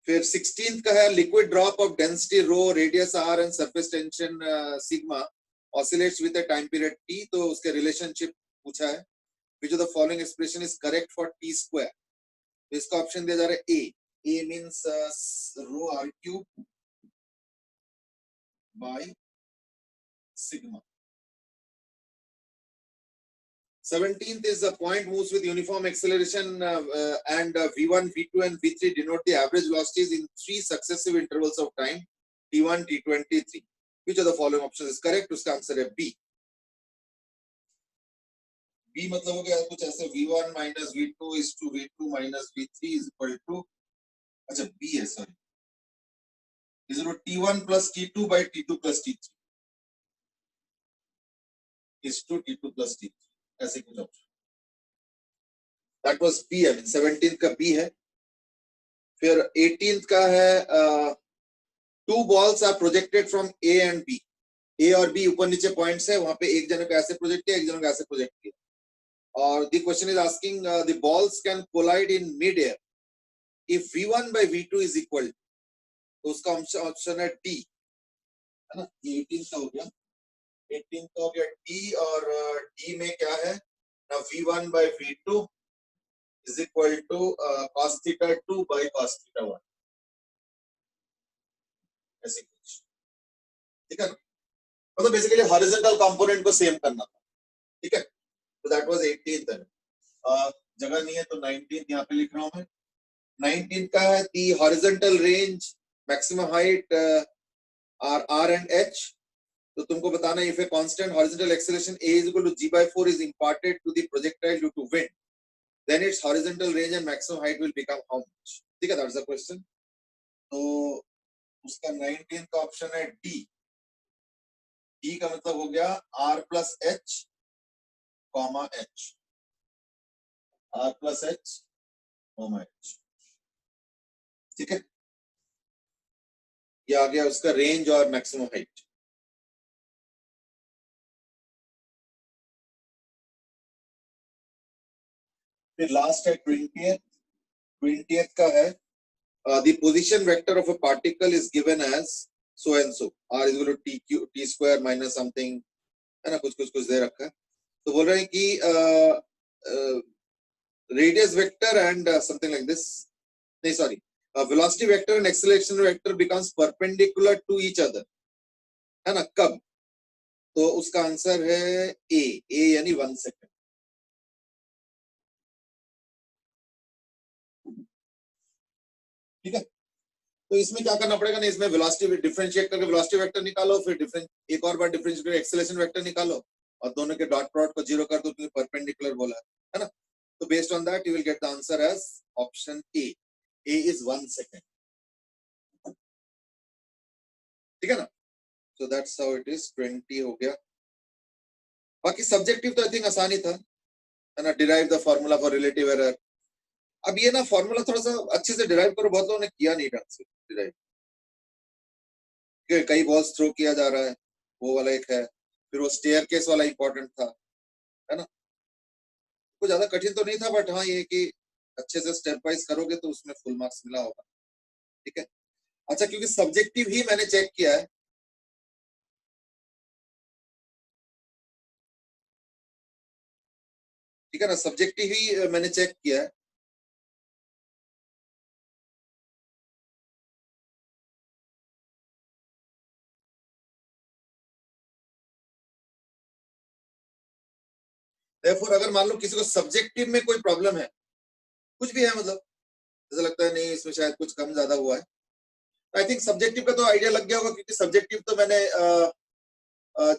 फिर 16th का है liquid drop of density rho radius R and surface tension sigma oscillates with a time period T तो उसके रिलेशनशिप पूछा है which of the following expression is correct for T square तो इसका ऑप्शन दिया जा रहा है A means rho R cube by sigma 17th is the point moves with uniform acceleration and v1 v2 and v3 denote the average velocities in 3 successive intervals of time t1 t2 and t3 Which of the following options is correct? उसका answer है B. B मतलब हो गया कुछ ऐसे v1 minus v2 is to v2 minus v3 is equal to, अच्छा B है sorry, is equal to t1 plus t2 by t2 plus t3 is to t2 plus t3, ऐसे कुछ option. That was B. I mean 17th का B है. फिर 18th का है two balls are projected from A and B. A और B ऊपर नीचे पॉइंट्स है, वहां पे एक जने को ऐसे प्रोजेक्ट किया, एक जने को ऐसे प्रोजेक्ट किया. और the question is asking the balls can collide in mid-air if V1 by V2 is equal. तो उसका ऑप्शन है D, है ना. 18 का हो गया, 18 का हो गया D. और D में क्या है ना, V1 by V2 is equal to cos theta 2 by cos theta 1, ऐसे कुछ. ठीक है ना. मतलब बेसिकली हॉरिजॉन्टल कंपोनेंट को सेम करना था. ठीक है. तो दैट वाज 18th है. जगह नहीं है तो 19th यहाँ पे लिख रहा हूँ मैं. 19th का है the horizontal range maximum height are R and H. तो तुमको बताना if a constant horizontal acceleration a is equal to g by 4 is imparted to the projectile due to wind, then its horizontal range and maximum height will become how much? ठीक है, that's the question. तो उसका 19th का option है D. D का मतलब हो गया R plus H, comma H. R plus H, comma H. ठीक है. ये आ गया उसका रेंज और मैक्सिमम हाइट. फिर लास्ट है 20th. 20th का है the position vector of a particle is given as so and so, r is equal to t square minus something, है ना, कुछ कुछ कुछ दे रखा है. तो बोल रहे हैं कि radius vector and something like this, नहीं sorry, velocity vector and acceleration vector becomes perpendicular to each other, है ना, कब? तो उसका आंसर है A यानी 1 सेकंड. ठीक है. तो इसमें क्या करना पड़ेगा ना, इसमें वेलोसिटी डिफरेंशिएट करके वेलोसिटी वेक्टर निकालो, फिर डिफरेंस एक और बार डिफरेंशिएट करके एक्सेलरेशन वेक्टर निकालो और दोनों के डॉट प्रोडक्ट को जीरो कर दो, तो परपेंडिकुलर बोला है ना. तो based on that you will get the answer as option A. A is 1 second. ठीक है ना. So that's how it is. 20 हो गया. बाकी सब्जेक्टिव तो आई थिंक आसान ही था, है ना. Derive the formula for relative error. अब ये ना फार्मूला थोड़ा सा अच्छे से डिराइव करो, बहुत लोगों ने किया नहीं ढंग से डिराइव. कई बॉल्स थ्रो किया जा रहा है, वो वाला एक है. फिर वो स्टेयर केस वाला इंपॉर्टेंट था, है ना. कुछ ज्यादा कठिन तो नहीं था, बट हाँ ये कि अच्छे से स्टेप वाइज करोगे तो उसमें फुल मार्क्स मिला होगा. ठीक है. अच्छा, क्योंकि सब्जेक्टिव ही मैंने चेक किया है, ठीक है ना, सब्जेक्टिव ही मैंने चेक किया है. Therefore, अगर मान लो किसी को सब्जेक्टिव में कोई प्रॉब्लम है, कुछ भी है, मतलब ऐसा लगता है नहीं इसमें शायद कुछ कम ज्यादा हुआ है, आई थिंक सब्जेक्टिव का तो आइडिया लग गया होगा, क्योंकि सब्जेक्टिव तो मैंने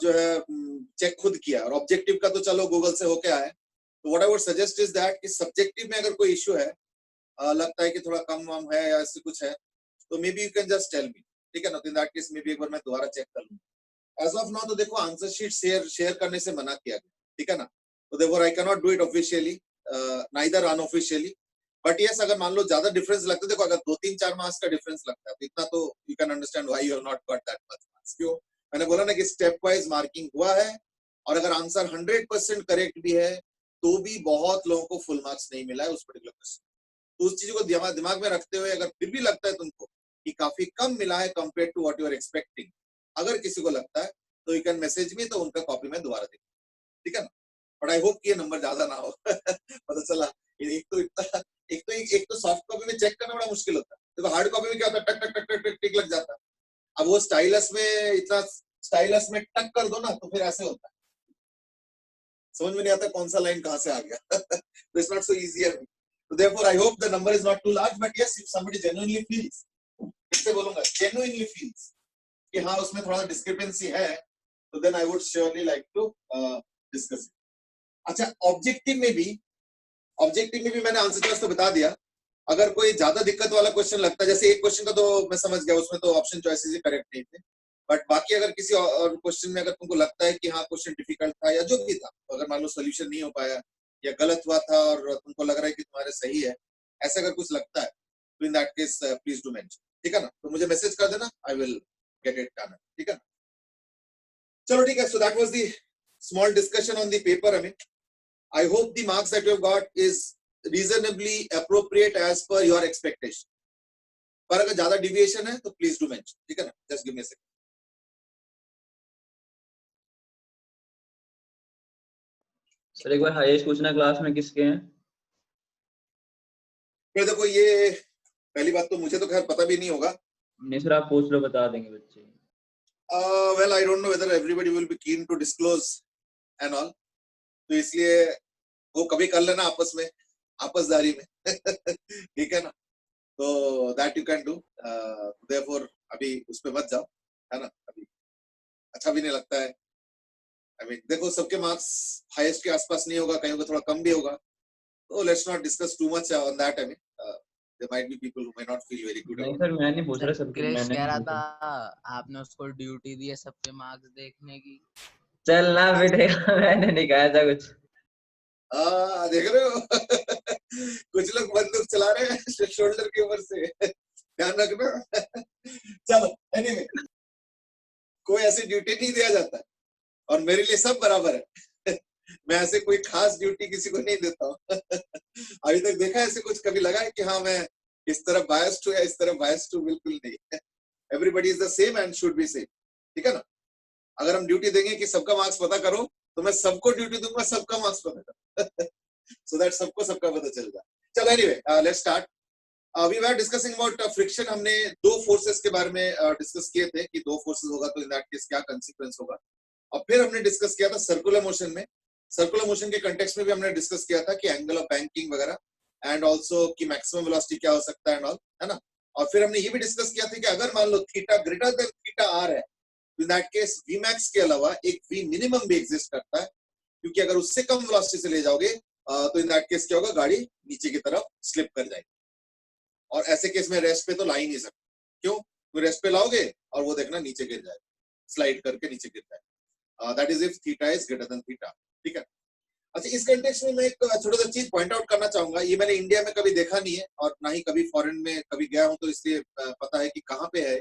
जो है चेक खुद किया, और ऑब्जेक्टिव का तो चलो गूगल से होके आए. तो what I would suggest is that कि सब्जेक्टिव में अगर कोई इश्यू है, लगता है कि थोड़ा कम वम है या ऐसे कुछ है, तो maybe you can just tell me. ठीक है ना. तो in that case maybe एक बार मैं दोबारा चेक कर लूँ. एज ऑफ नाउ तो देखो आंसर शीट शेयर करने से मना किया गया. ठीक है ना. तो therefore I cannot do it officially, neither unofficially. But yes, अगर मान लो ज्यादा डिफरेंस लगता है, देखो अगर 2-3-4 मार्क्स का डिफरेंस लगता है, तो इतना तो you can understand why you have not got that much marks. क्यों? मैंने बोला ना कि स्टेप वाइज मार्किंग हुआ है, और अगर आंसर 100% करेक्ट भी है तो भी बहुत लोगों को फुल मार्क्स नहीं मिला है उस पर्टिकुलर क्वेश्चन. तो उस चीज को दिमाग में रखते हुए अगर फिर भी लगता है तुमको कि काफी कम मिला है compare to what you are expecting, अगर किसी को लगता है तो यू कैन मैसेज मी, तो उनका कॉपी में दोबारा देख. ठीक है ना. बट आई होप कि ये नंबर ज्यादा ना हो. पता चला एक तो सॉफ्ट कॉपी में चेक करना बड़ा मुश्किल होता है. देखो हार्ड कॉपी में क्या होता है, टक टक टक टक टक टिक लग जाता है. अब वो स्टाइलस में इतना स्टाइलस में टक कर दो ना, तो फिर ऐसे होता है, समझ में नहीं आता कौन सा लाइन कहां से आ गया. तो it's not so easy. So therefore I hope the number is not too large, but yes, if somebody genuinely feels, इससे बोलूंगा genuinely feels कि हाँ उसमें थोड़ा डिस्क्रिपेंसी है, तो then I would surely like to discuss. अच्छा, ऑब्जेक्टिव में भी मैंने आंसर चॉइस तो बता दिया। अगर कोई ज्यादा दिक्कत वाला क्वेश्चन लगता है, जैसे एक क्वेश्चन का तो मैं समझ गया, उसमें तो ऑप्शन चॉइसेस ही करेक्ट नहीं थे, बट बाकी अगर किसी और क्वेश्चन में अगर तुमको लगता है कि हाँ क्वेश्चन डिफिकल्ट था या जो भी था, तो अगर मान लो सोल्यूशन नहीं हो पाया या गलत हुआ था और तुमको लग रहा है कि तुम्हारे सही है, ऐसा अगर कुछ लगता है, तो in that case please do mention, ठीक है ना? तो मुझे मैसेज कर देना, I will get it done, ठीक है? चलो ठीक है, so that was the small discussion on the paper. Amit, I hope the marks that you have got is reasonably appropriate as per your expectation, पर अगर ज्यादा deviation है तो please do mention, ठीक है ना? Just give me a second. Sir एक बार highest पूछना क्लास में किसके हैं? फिर देखो, ये पहली बात तो मुझे तो खैर पता भी नहीं होगा। नहीं सर आप पूछ लो, बता देंगे बच्चे। Well, I don't know whether everybody will be keen to disclose and all, तो इसलिए वो कभी कर लेना आपस में, आपसदारी में ठीक है ना? तो that you can do, therefore अभी उस पे मत जाओ, है ना? अभी अच्छा भी नहीं लगता है। I mean, देखो सबके मार्क्स हाईएस्ट के आसपास नहीं होगा, कहीं को थोड़ा कम भी होगा, तो let's not discuss too much on that. I mean, there might be people who may not feel very good नहीं about सर मैं नहीं पूछ रहा, सर सबके क्रिश मैंने कह रहा नहीं था पूछा। आपने उसको ड्यूटी दी है सबके मार्क्स देखने की। चल ना बेटेगा मैंने नहीं कहा था कुछ। देख रहे हो कुछ लोग बंदूक चला रहे हैं शोल्डर के ऊपर से, ध्यान रखना चलो, एनीवे, कोई ऐसी ड्यूटी नहीं दिया जाता और मेरे लिए सब बराबर है मैं ऐसे कोई खास ड्यूटी किसी को नहीं देता हूँ अभी तक देखा ऐसे कुछ कभी लगा है कि हाँ मैं इस तरफ बायस्ड हूँ या इस तरफ बायस्ड हूँ? बिल्कुल नहीं। Everybody is the same and should be same, ठीक है ना? अगर हम ड्यूटी देंगे कि सबका मार्क्स पता करो, तो मैं सबको ड्यूटी दूंगा सबका मार्क्स पता करो सो दैट सबको सबका पता चल जाए। चलो, anyway, let's start. We were discussing about friction. हमने दो फोर्सेस के बारे में डिस्कस किए थे कि दो फोर्सेस होगा तो इन दैट केस क्या कंसीक्वेंस होगा, और फिर हमने डिस्कस किया था सर्कुलर मोशन में। सर्कुलर मोशन के कंटेक्स्ट में भी हमने डिस्कस किया था कि एंगल ऑफ बैंकिंग वगैरह, एंड ऑल्सो कि मैक्सिमम वेलोसिटी क्या हो सकता है एंड ऑल, है ना? और फिर हमने ये भी डिस्कस किया था कि अगर मान लो theta greater than theta R है, in that case V max के अलावा एक वी मिनिमम भी एग्जिस्ट करता है, क्योंकि अगर उससे कम वेलोसिटी से ले जाओगे तो इन दैट केस क्या होगा, गाड़ी नीचे की तरफ स्लिप कर जाएगी, और ऐसे केस में रेस्ट पे तो ला ही नहीं सकते। क्यों? तो रेस्ट पे लाओगे और वो देखना नीचे गिर जाएगा, स्लाइड करके नीचे गिर जाएगा। That is if theta is greater than theta, ठीक है? अच्छा, इस कंटेक्स्ट में मैं एक छोटा सा चीज पॉइंट आउट करना चाहूंगा। ये मैंने इंडिया में कभी देखा नहीं है और ना ही कभी फॉरेन में कभी गया हूं, तो इसलिए पता है कि कहाँ पे है,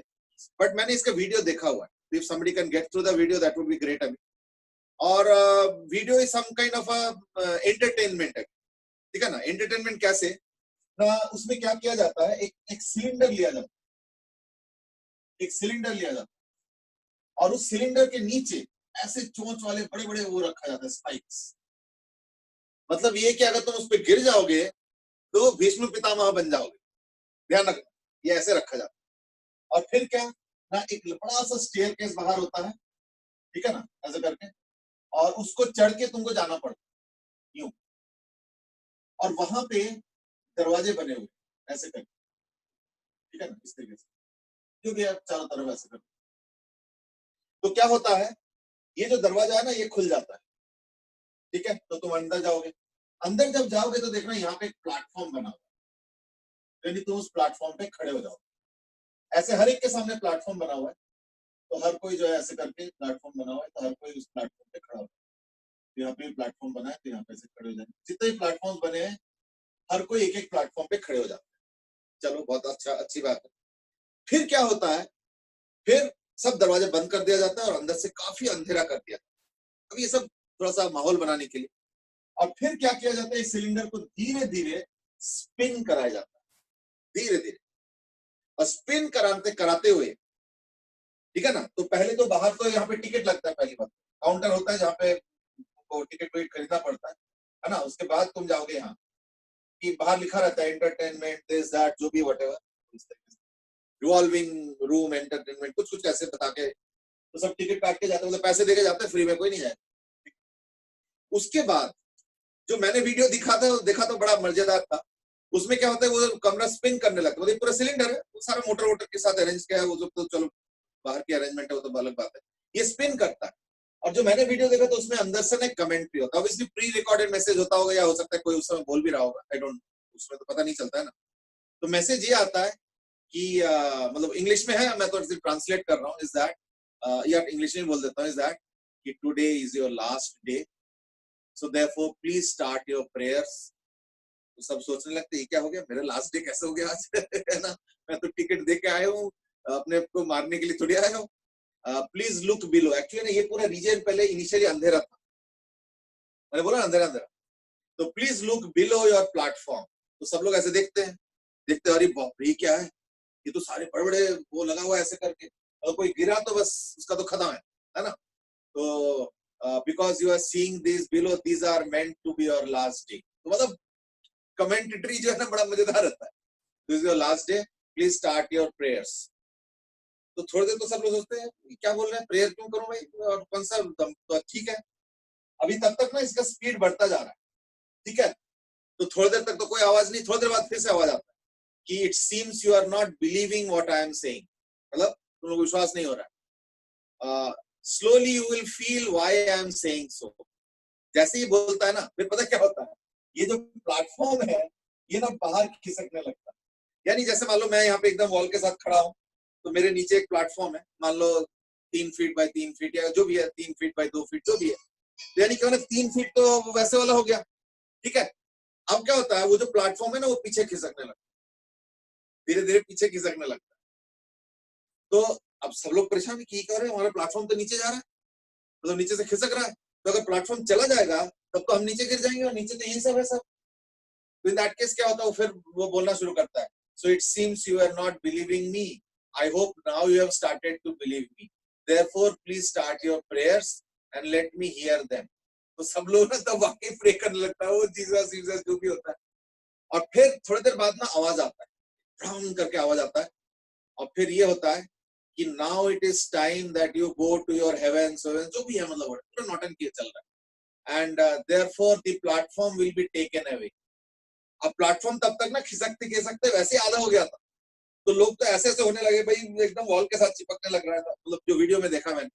बट मैंने इसका वीडियो देखा हुआ है। If somebody can get through the video that would be great. अभी और video is some kind of entertainment है, ठीक है ना? एंटरटेनमेंट कैसे ना, उसमें क्या किया जाता है, एक सिलेंडर लिया जाता है, एक सिलेंडर लिया जाता है, और उस सिलेंडर के नीचे ऐसे चोंच वाले बड़े बड़े वो रखा जाता है, स्पाइक्स। मतलब ये कि अगर तुम उस पर गिर जाओगे तो भीष्म पितामह बन जाओगे, ध्यान रखना, ये ऐसे रखा जाता है। और फिर क्या ना, एक बड़ा सा स्टेयरकेस बाहर होता है, ठीक है ना, ऐसे करके, और उसको चढ़ के तुमको जाना पड़ता है यूं, और वहां पे दरवाजे बने हुए ऐसे करके, ठीक है ना, इस तरीके से, जो भी आप चारों तरफ ऐसे करके, तो क्या होता है, ये जो दरवाजा है ना, ये खुल जाता है, ठीक है? तो तुम अंदर जाओगे। अंदर जब जाओगे तो देखना यहाँ पे एक प्लेटफॉर्म बना हुआ है, यानी तुम उस प्लेटफॉर्म पे खड़े हो जाओ। ऐसे हर एक के सामने प्लेटफॉर्म बना हुआ है, तो हर कोई जो है ऐसे करके प्लेटफॉर्म बना हुआ है, तो हर कोई उस प्लेटफॉर्म पे खड़ा होगा। तो यहाँ पे प्लेटफॉर्म बना है, तो यहाँ पे ऐसे खड़े हो जाएंगे। जितने भी प्लेटफॉर्म बने हैं, हर कोई एक एक प्लेटफॉर्म पे खड़े हो जाते हैं। चलो, बहुत अच्छा, अच्छी बात है। फिर क्या होता है, फिर सब दरवाजे बंद कर दिया जाता है और अंदर से काफी अंधेरा कर दिया जाता है। अब ये सब थोड़ा सा माहौल बनाने के लिए। और फिर क्या किया जाता है, इस सिलेंडर को धीरे धीरे स्पिन कराया जाता है, धीरे धीरे, और स्पिन कराते कराते हुए, ठीक है ना? तो पहले तो बाहर तो यहाँ पे टिकट लगता है, पहली बात काउंटर होता है जहाँ पे टिकट वेट खरीदना पड़ता है ना? उसके बाद तुम जाओगे यहाँ कि बाहर लिखा रहता है एंटरटेनमेंट, दिस दैट, जो भी व्हाटएवर, रिवॉल्विंग रूम एंटरटेनमेंट, कुछ कुछ ऐसे बता के, तो सब टिकट काट के जाते हैं, मतलब पैसे देके जाते हैं, फ्री में कोई नहीं जाए। उसके बाद जो मैंने वीडियो देखा था बड़ा मजेदार था। उसमें क्या होता है, वो कमरा स्पिन करने लगता है, मतलब पूरा सिलेंडर है, वो सारा मोटर वोटर के साथ अरेंज किया है, वो तो चलो बाहर की अरेंजमेंट है वो तो अलग बात है, ये स्पिन करता है। और जो मैंने वीडियो देखा तो उसमें अंदर से ना कमेंट भी होता है, ऑब्वियसली प्री रिकॉर्डेड मैसेज होता होगा या हो सकता है कोई उस समय बोल भी रहा होगा, आई डोंट, उसमें तो पता नहीं चलता है ना। तो मैसेज ये आता है कि मतलब इंग्लिश में है, मैं तो ट्रांसलेट कर रहा हूँ, इज दैट या इंग्लिश में बोल देता हूँ, इज दैट कि today is your last day, so therefore please start your prayers. तो सब सोचने लगते हैं क्या हो गया, मेरा लास्ट डे कैसे हो गया आज है ना, मैं तो टिकट दे के आया हूँ, अपने आप को मारने के लिए थोड़ी आया हूँ। प्लीज लुक बिलो, एक्चुअली ये पूरा रीजन पहले इनिशियली अंधेरा था, मैंने बोला अंधेरा अंधेरा, तो please look below your platform. तो सब लोग ऐसे देखते अरे बाप रे क्या है, ये तो सारे बड़े बड़े वो लगा हुआ है ऐसे करके, अगर कोई गिरा तो बस उसका तो खत्म है ना। तो because you are seeing this below, these are meant to be your last day. तो मतलब कमेंटेटरी जो है ना बड़ा मजेदार रहता है, this is your last day, please start your prayers. तो थोड़ी देर तो सब लोग सोचते हैं क्या बोल रहे हैं, प्रेयर क्यों करूं भाई, और कौन सा, तो ठीक है। अभी तब तक ना इसका स्पीड बढ़ता जा रहा है, ठीक है। तो थोड़ी देर तक तो कोई आवाज नहीं, थोड़ी देर बाद फिर से आवाज आता है कि it seems you are not believing what I am saying, मतलब तुम लोग विश्वास नहीं हो रहा है। Slowly you will feel why I am saying so. जैसे ही बोलता है ना, फिर पता क्या होता है, ये जो प्लेटफॉर्म है ये ना बाहर खिसकने लगता है। यानी जैसे मान लो मैं यहाँ पे एकदम वॉल के साथ खड़ा हूँ, तो मेरे नीचे एक प्लेटफॉर्म है, मान लो 3 फीट बाय 3 फीट या जो भी है, 3 फीट बाय 2 फीट जो भी है, तो यानी क्या 3 फीट तो वैसे वाला हो गया, ठीक है। अब क्या होता है, वो जो प्लेटफॉर्म है ना वो पीछे खिसकने लगता है, धीरे धीरे पीछे खिसकने लगता है। तो अब सब लोग परेशान है कि क्या हो रहा है, हमारा प्लेटफॉर्म तो नीचे जा रहा है, मतलब नीचे से खिसक रहा है, तो अगर प्लेटफॉर्म चला जाएगा तब तो हम नीचे गिर जाएंगे, और नीचे तो यही सब है सब। तो इन दैट केस क्या होता है, वो फिर वो बोलना शुरू करता है, so it seems you are not believing me, I hope now you have started to believe me, therefore please start your prayers and let me hear them. तो सब लोग ना तब वाकई प्रे करने लगता है, वो जीसस जीसस जो भी होता है। और फिर थोड़ी देर बाद ना आवाज आता है, ब्राउन करके आवाज आता है, और फिर ये होता है कि now it is time that you go to your heaven, जो भी है, मतलब पूरा नौटंकी चल रहा है, and therefore the platform will be taken away. अब प्लेटफॉर्म तब तक ना खिसकते खिसकते वैसे आधा हो गया था, तो लोग तो ऐसे ऐसे होने लगे भाई, एकदम वॉल के साथ चिपकने लग रहा था, मतलब जो वीडियो में देखा मैंने,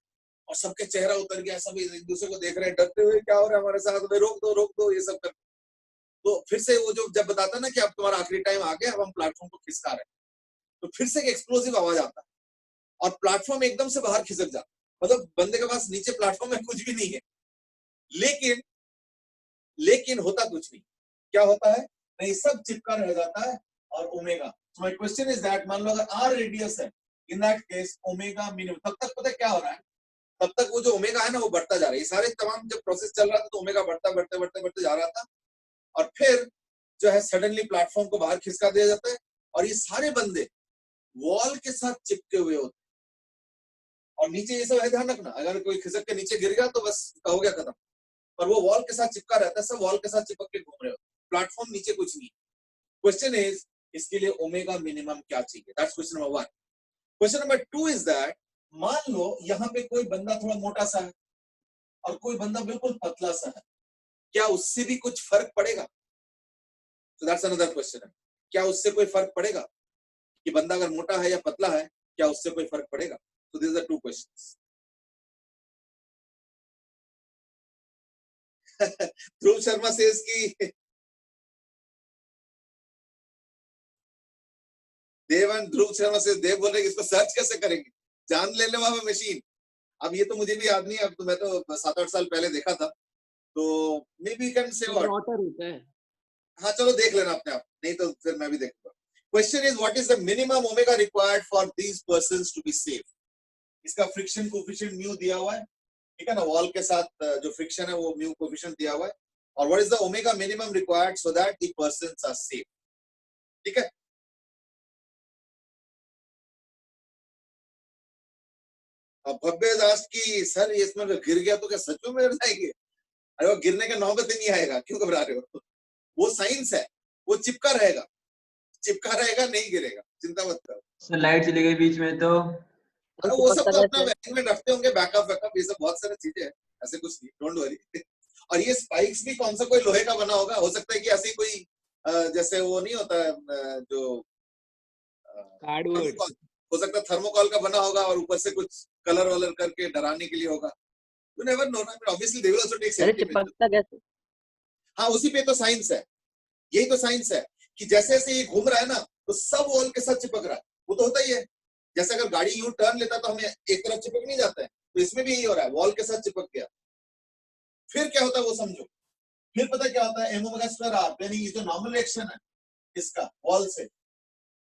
और सबके चेहरा उतर गया, सब एक दूसरे को देख रहे हैं डरते हुए, क्या हो रहा है हमारे साथ, भाई रोक दो ये सब कर। तो फिर से वो जो जब बताता ना कि अब तुम्हारा आखिरी टाइम आ गया, अब हम प्लेटफॉर्म को खिसका रहे हैं, तो फिर से एक एक्सप्लोसिव आवाज आता है और प्लेटफॉर्म एकदम से बाहर खिसक जाता, मतलब बंदे के पास नीचे प्लेटफॉर्म में कुछ भी नहीं है, लेकिन होता कुछ नहीं। क्या होता है, नहीं सब चिपका रह जाता है, और omega, so my question is that, मान लो अगर आर रेडियस है, in that case omega minimum, तब तक पता है क्या हो रहा है, तब तक वो जो ओमेगा है ना वो बढ़ता जा रहा है, ये सारे तमाम जब प्रोसेस चल रहा था तो ओमेगा बढ़ते जा रहा था, और फिर जो है सडनली प्लेटफॉर्म को बाहर खिसका दिया जाता है, और ये सारे बंदे वॉल के साथ चिपके हुए होते, और नीचे ये सब है, ध्यान रखना, अगर कोई खिसक के नीचे गिर गया तो बस हो गया खत्म, पर वो वॉल के साथ चिपका रहता है, सब वॉल के साथ चिपक के घूम रहे हो, प्लेटफॉर्म नीचे कुछ नहीं। क्वेश्चन इज, इसके लिए ओमेगा मिनिमम क्या चाहिए, that's question number 1। Question number 2 is that, मान लो यहाँ पे कोई बंदा थोड़ा मोटा सा है और कोई बंदा बिल्कुल पतला सा है, क्या उससे भी कुछ फर्क पड़ेगा? So that's another question है, क्या उससे कोई फर्क पड़ेगा कि बंदा अगर मोटा है या पतला है, क्या उससे कोई फर्क पड़ेगा? So these are 2 questions. Dhruv Sharma says कि ध्रुव शर्मा से देव बोल रहे इसको सर्च कैसे करेंगे, जान लेने वाला मशीन। अब ये तो मुझे भी याद नहीं, अब तो मैं तो 7-8 साल पहले देखा था, तो मे बी कैन से ऑटर होता है। हाँ चलो देख लेना अपने आप, नहीं तो फिर मैं भी देखूंगा। Question is what is the minimum omega required for these persons to be safe. इसका फ्रिक्शन कोफिशिएंट म्यू दिया हुआ है, ठीक है ना, वॉल के साथ जो फ्रिक्शन है वो म्यू कोफिशिएंट दिया हुआ है, और what is the omega minimum required so that the persons are safe, ठीक है। अब भव्य दास की सर ये इसमें गिर गया तो क्या सच में मर जाएंगे? अरे वो गिरने का नौबत ही नहीं आएगा, क्यों घबरा रहे हो, वो साइंस है, वो चिपका रहेगा, नहीं गिरेगा, चिंता मत करो। सर लाइट चली गई बीच में तो वो सब तो अपना मैनेजमेंट रखते होंगे, बैकअप ये सब बहुत सारी चीजें हैं, ऐसे कुछ नहीं, डोंट वरी। और ये स्पाइक्स भी कौन सा कोई लोहे का बना होगा, हो सकता है कि ऐसी कोई जैसे वो नहीं होता जो हो सकता है थर्मोकॉल का बना होगा और ऊपर से कुछ कलर वलर करके डराने के लिए होगा. You never know ना. Obviously they will also take अरे safety measures. चिपकता कैसे? हाँ, उसी पे तो साइंस है. यही तो साइंस है कि जैसे जैसे ये घूम रहा है ना तो सब वॉल के साथ चिपक रहा है. वो तो होता ही है. जैसे अगर गाड़ी यूं टर्न लेता तो हमें एक तरफ चिपक नहीं जाता है, तो इसमें भी यही हो रहा है, वॉल के साथ चिपक गया. फिर क्या होता है वो समझो. फिर पता क्या होता है, एम ओमेगा स्क्वायर आर, यानी ये जो नॉर्मल रिएक्शन है इसका वॉल से,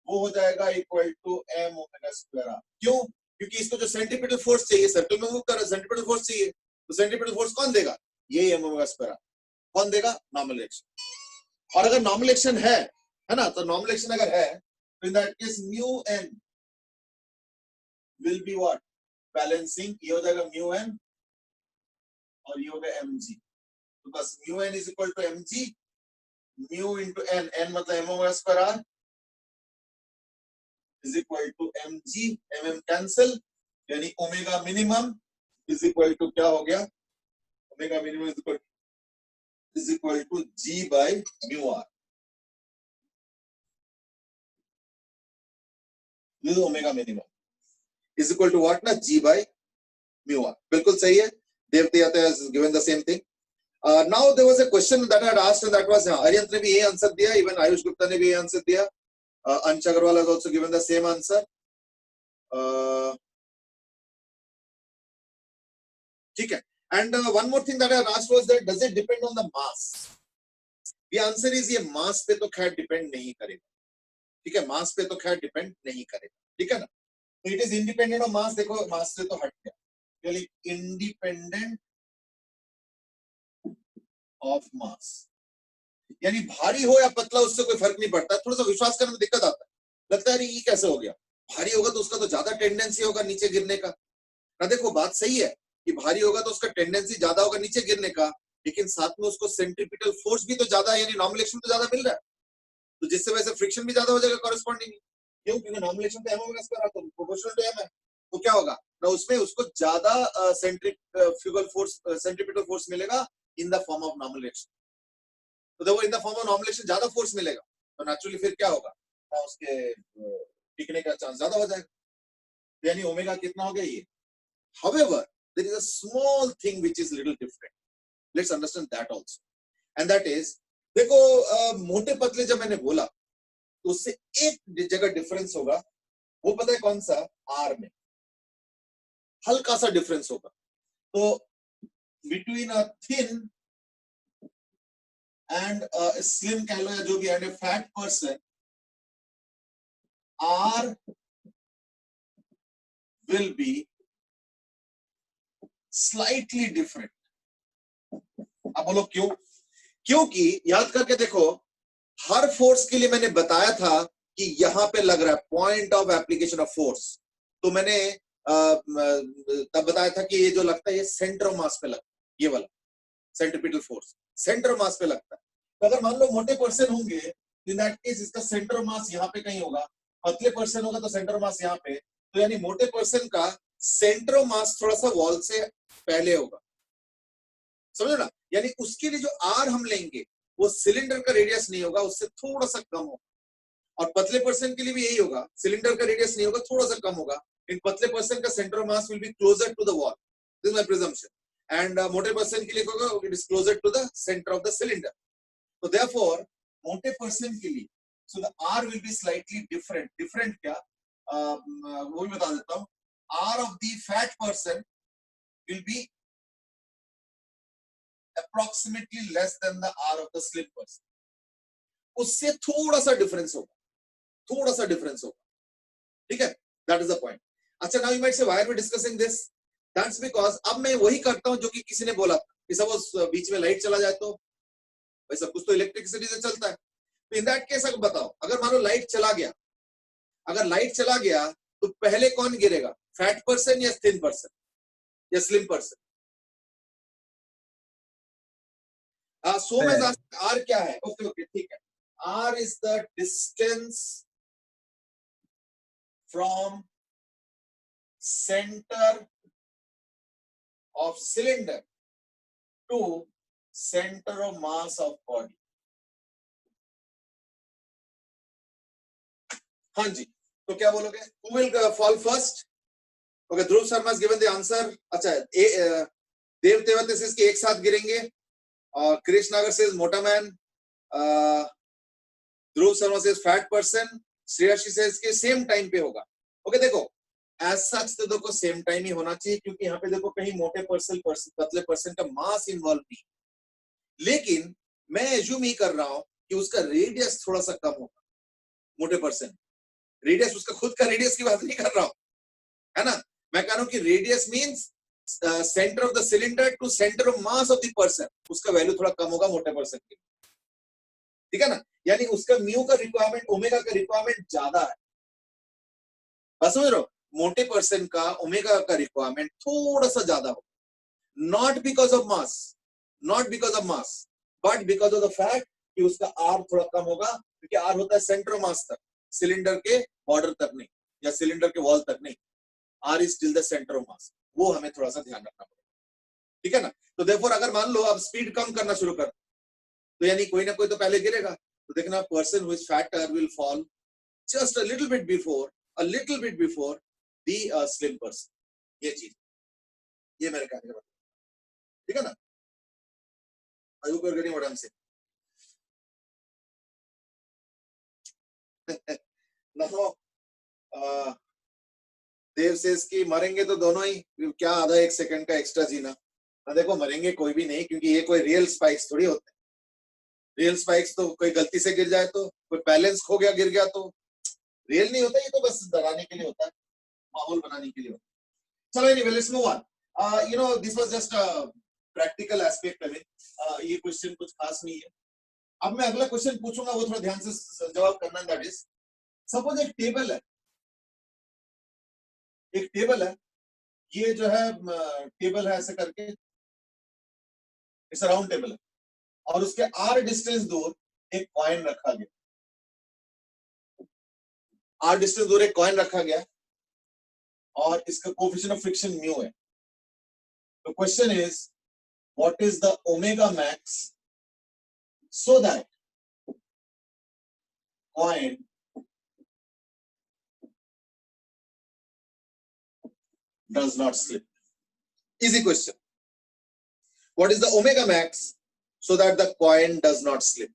वो हो जाएगा equal to m omega square r. क्यों? क्योंकि इसको जो सेंट्रीपिटल फोर्स चाहिए, सर्कल में मूव कर रहा है, सेंट्रीपिटल फोर्स चाहिए, तो सेंट्रीपिटल फोर्स कौन देगा? यही एम ओमेगा स्क्वायर आर. कौन देगा? Normal reaction. और अगर नॉर्मल रिएक्शन है ना, तो नॉर्मल रिएक्शन अगर है तो in that case mu N will be what? Balancing. ये हो जाएगा म्यू एन और ये हो गया एम जी. तो बस mu N is equal to M G, mu into N, N मतलब M omega square R is equal to M G, M M cancel, यानी omega minimum is equal to क्या हो गया? Omega minimum is equal to G by mu R. This omega minimum is equal to what ना? G by mu R. बिल्कुल सही है. Devdutt has given the same thing. Now there was a question that I had asked and that was, Ariyant ने भी ये answer दिया, even Ayush Gupta ने भी ये आंसर दिया, Ansh Agarwal has also given the same answer. ठीक है. And one more thing that I had asked was that does it depend on the mass? The answer is ये mass पे तो खैर डिपेंड नहीं करेगा. ठीक है, मास पे तो खैर डिपेंड नहीं करेगा. ठीक है ना. तो it is independent of mass. देखो मास से तो हट गया, इंडिपेंडेंट ऑफ मास, यानी भारी हो या पतला उससे कोई फर्क नहीं पड़ता. थोड़ा सा विश्वास करने में दिक्कत आता है, लगता है ये कैसे हो गया. भारी होगा तो उसका तो ज्यादा टेंडेंसी होगा नीचे गिरने का ना. देखो बात सही है कि भारी होगा तो उसका टेंडेंसी ज्यादा होगा नीचे गिरने का, लेकिन साथ में उसको सेंट्रीपिटल फोर्स भी तो ज्यादा, यानी नॉर्मल एक्शन तो ज्यादा मिल रहा है, तो जिससे वैसे फ्रिक्शन भी ज्यादा हो जाएगा कॉरेस्पॉन्डिंग. क्यों? क्योंकि नॉर्मल एक्शन तो एम ओमेगा स्क्वायर आता है, प्रोपोर्शनल टू एम है. तो क्या होगा ना, उसमें उसको ज्यादा सेंट्रीफ्यूगल फोर्स, सेंट्रीपिटल फोर्स मिलेगा in the form of normal reaction. तो देखो in the form of normal reaction ज्यादा फोर्स मिलेगा, तो नेचुरली फिर क्या होगा ना, उसके टिकने का चांस ज्यादा हो जाएगा. यानी ओमेगा कितना हो गया ये. However, there is a small thing which is little different. Let's understand that also. And that is, देखो मोटे पतले जब मैंने बोला तो उससे एक जगह डिफरेंस होगा, वो पता है कौन सा? आर में हल्का सा डिफरेंस होगा. तो between a thin and slim कह लो या जो भी, and a fat person, r will be slightly different. अब बोलो क्यों? क्योंकि याद करके देखो, हर फोर्स के लिए मैंने बताया था कि यहां पे लग रहा है point of application of force. तो मैंने तब बताया था कि ये जो लगता है ये सेंटर ऑफ मास पे लगता है, ये वाला सेंट्रीपिटल फोर्स सेंटर ऑफ मास पे लगता है. तो अगर मान लो मोटे पर्सन होंगे, इन दैट केस इसका सेंटर ऑफ मास यहाँ पे कहीं होगा, पतले पर्सन होगा तो सेंटर ऑफ मास यहाँ पे. तो यानी मोटे पर्सन का सेंटर ऑफ मास थोड़ा सा वॉल से पहले होगा, समझो ना. यानी उसके लिए जो आर हम लेंगे वो सिलेंडर का रेडियस नहीं होगा, उससे थोड़ा सा कम होगा. और पतले पर्सन के लिए भी यही होगा, सिलेंडर का रेडियस नहीं होगा, थोड़ा सा कम होगा. इन पतले पर्सन का centre of mass will be closer to the wall, this is my presumption. And मोटे पर्सन के लिए होगा it is closer to the centre of the cylinder. तो देयरफॉर मोटे पर्सन के लिए so the r will be slightly different. Different क्या, वो भी बता देता हूं. R of the fat person will be approximately less than the R of the slim person. उससे थोड़ा सा डिफरेंस होगा, थोड़ा सा डिफरेंस होगा. ठीक है, that is the point. अच्छा, now you might say why are we discussing this? That's because अब मैं वही करता हूं जो कि किसी ने बोला कि सपोज बीच में लाइट चला जाए तो भाई सब कुछ तो इलेक्ट्रिसिटी से चलता है. तो इन दैट केस अगर बताओ, अगर मान लो लाइट चला गया, अगर लाइट चला गया तो पहले कौन गिरेगा, फैट पर्सन या थिन पर्सन या स्लिम पर्सन? सो में आर क्या है? ओके ओके ठीक है. R is the distance from centre of cylinder to centre of mass of body. हाँ जी, तो क्या बोलोगे? Who will fall first? Okay, Dhruv Sharma has given the answer. अच्छा, देव तेवते से इसके एक साथ गिरेंगे. और Krish Nagar says मोटा man. Dhruv Sharma says fat person. Shreyasi says के सेम टाइम पे होगा. ओके देखो, एज सच तो देखो सेम टाइम ही होना चाहिए, क्योंकि यहाँ पे देखो कहीं मोटे पर्सन पतले पर्सन का मास इन्वॉल्व नहीं, लेकिन मैं एज्यूम ही कर रहा हूं कि उसका रेडियस थोड़ा सा कम होगा मोटे पर्सन. रेडियस, उसका खुद का रेडियस की बात नहीं कर रहा हूं, है ना. मैं कह रहा हूं कि radius means centre of the cylinder to centre of mass of the person, उसका वैल्यू थोड़ा कम होगा मोटे पर्सन के, ठीक है ना. यानी उसका म्यू का रिक्वायरमेंट, ओमेगा का रिक्वायरमेंट ज्यादा है. बस समझ रहे हो, मोटे पर्सन का ओमेगा का रिक्वायरमेंट थोड़ा सा ज्यादा हो. Not because of mass, not because of mass, but because of the fact कि उसका आर थोड़ा कम होगा, क्योंकि आर होता है सेंटर ऑफ मास तक, सिलेंडर के बॉर्डर तक नहीं, या सिलेंडर के वॉल तक नहीं. R is still the centre of mass. वो हमें थोड़ा सा ध्यान रखना पड़ेगा, ठीक है ना. तो देयरफॉर अगर मान लो आप स्पीड कम करना शुरू कर, तो यानी कोई ना कोई तो पहले गिरेगा. तो देखना, person who is fatter will fall just a little bit before the slim person. ये चीज, ये मेरे कहने का मतलब, ठीक है ना. I hope you are getting what I am saying. Now Dev says कि मरेंगे तो दोनों ही, क्या आधा एक सेकंड का एक्स्ट्रा जीना. ना देखो, मरेंगे कोई भी नहीं, क्योंकि ये कोई रियल स्पाइक्स थोड़ी होते हैं. रियल स्पाइक्स तो कोई गलती से गिर जाए तो, कोई बैलेंस खो गया गिर गया तो रियल नहीं होता. ये तो बस डराने के लिए होता है, माहौल बनाने के लिए होता है. चलो anyway, let's move on. You know, this was just a practical aspect of it. ये क्वेश्चन कुछ खास नहीं है. अब मैं अगला क्वेश्चन पूछूंगा, वो थोड़ा ध्यान से जवाब करना. दैट इज, सपोज एक टेबल है, एक टेबल है, ये जो है टेबल है ऐसे करके, इस राउंड टेबल है, और उसके आर डिस्टेंस दूर एक कॉइन रखा गया. आर डिस्टेंस दूर एक कॉइन रखा गया, और इसका कोएफिशिएंट ऑफ फ्रिक्शन म्यू है. तो question is, what is the omega max so that coin does not slip? Easy question. What is the omega max so that the coin does not slip?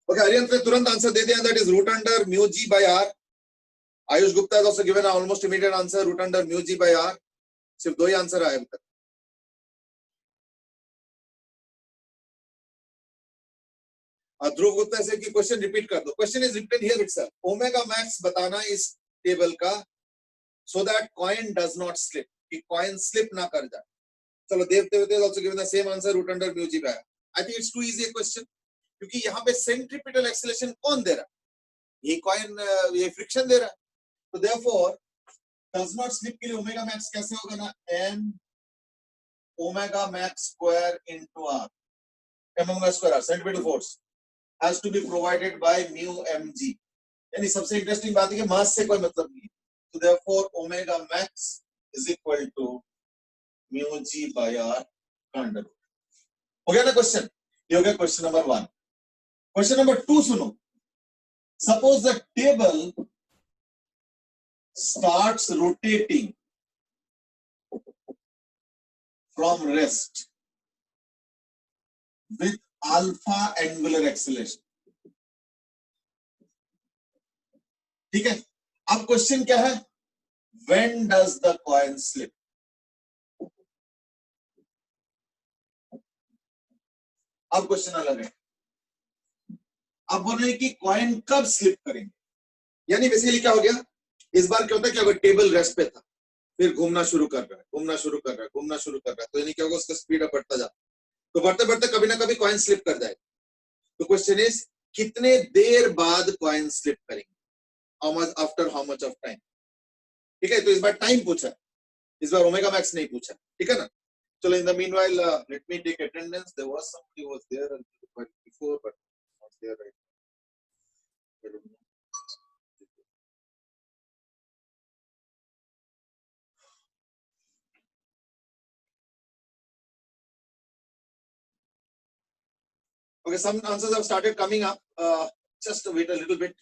Okay, Aryan ने तुरंत answer दे दिया. That is root under mu g by r. Ayush Gupta has also given an almost immediate answer, root under mu g by r. सिर्फ दो ही answer आए अभी तक. ध्रुव गुप्ता से कि क्वेश्चन रिपीट कर दो. Question is repeated here itself. Omega max बताना इस टेबल का, so that coin does not slip, कि कॉइन स्लिप ना कर जाए. चलो, Dev Tevte also given the same answer, root under mu ji by. I think it's too easy question, क्योंकि यहाँ पे सेंट्रीपिटल एक्सेलरेशन कौन दे रहा है? ये कॉइन, ये फ्रिक्शन दे रहा है. तो देयरफॉर डज नॉट स्लिप के लिए ओमेगा मैक्स कैसे होगा ना, m omega max square into r. m omega square r, centripetal force has to be provided by mu mg. यानी सबसे इंटरेस्टिंग बात है कि मास से कोई मतलब नहीं है. तो therefore omega max is equal to mu g by r under root. हो गया ना क्वेश्चन? ये हो गया क्वेश्चन नंबर 1. क्वेश्चन नंबर 2 सुनो. Suppose the table starts rotating from rest with alpha angular acceleration. ठीक है. अब क्वेश्चन क्या है? When does the coin slip? अब क्वेश्चन अलग है. अब बोल रहे हैं कि कॉइन कब स्लिप करेंगे. यानी बेसिकली क्या हो गया, इस बार क्या होता है कि अगर टेबल रेस्ट पे था, फिर घूमना शुरू कर रहा है, तो यानी क्या होगा, उसका स्पीड अप बढ़ता जाता है. तो बढ़ते बढ़ते कभी ना कभी कॉइन स्लिप कर जाएगा. तो क्वेश्चन इज, कितने देर बाद कॉइन स्लिप करेंगे, how much after how much of time. ठीक है. तो इस बार टाइम पूछा, इस बार ओमेगा मैक्स नहीं पूछा. ठीक है ना. चलो, in the meanwhile let me take attendance. There was somebody was there before but not there right. Okay, some answers have started coming up. Just wait a little bit.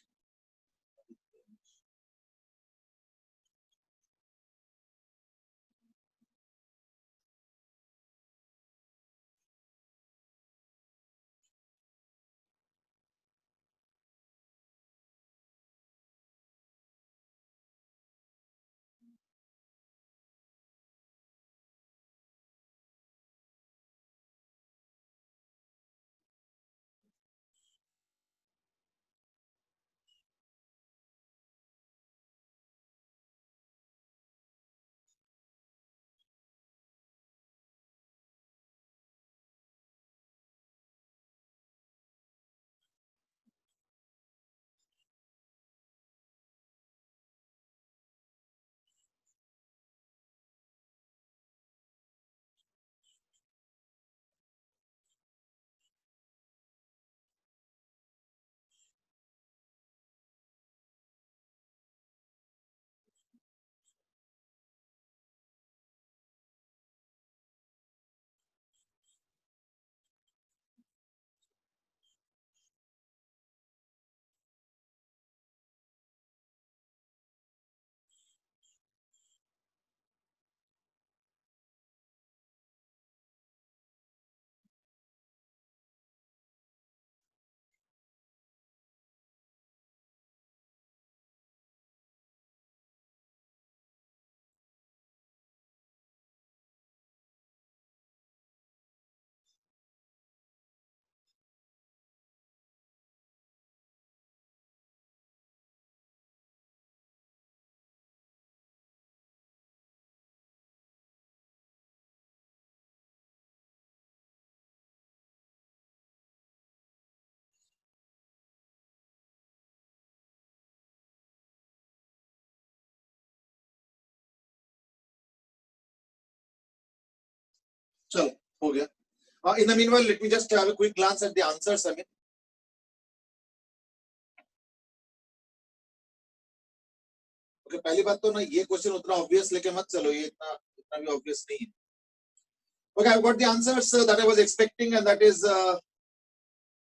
चलो हो गया. In the meanwhile, let me just have a quick glance at the answers. I mean, okay, पहली बात तो ना ये question उतना obvious लेके मत चलो, ये इतना भी ऑब्वियस नहीं है. Okay, I've got the answers that I was expecting, and that is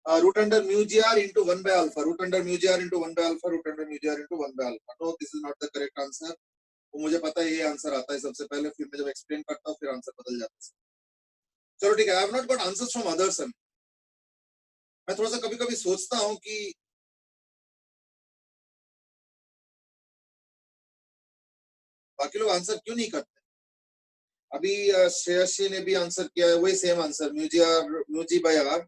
root under mu gr into 1 by alpha. Root under mu gr into 1 by alpha. Root under mu gr into 1 by alpha. No, this is not the correct answer. तो मुझे पता है ये answer आता है सबसे पहले, फिर मैं जब एक्सप्लेन करता हूँ फिर आंसर बदल जाता है. चलो ठीक है. I have not got answers from others. मैं थोड़ा सा कभी कभी सोचता हूँ कि बाकी लोग आंसर क्यों नहीं करते. अभी श्रेयसी ने भी आंसर किया है, वही same answer, mu ji by r.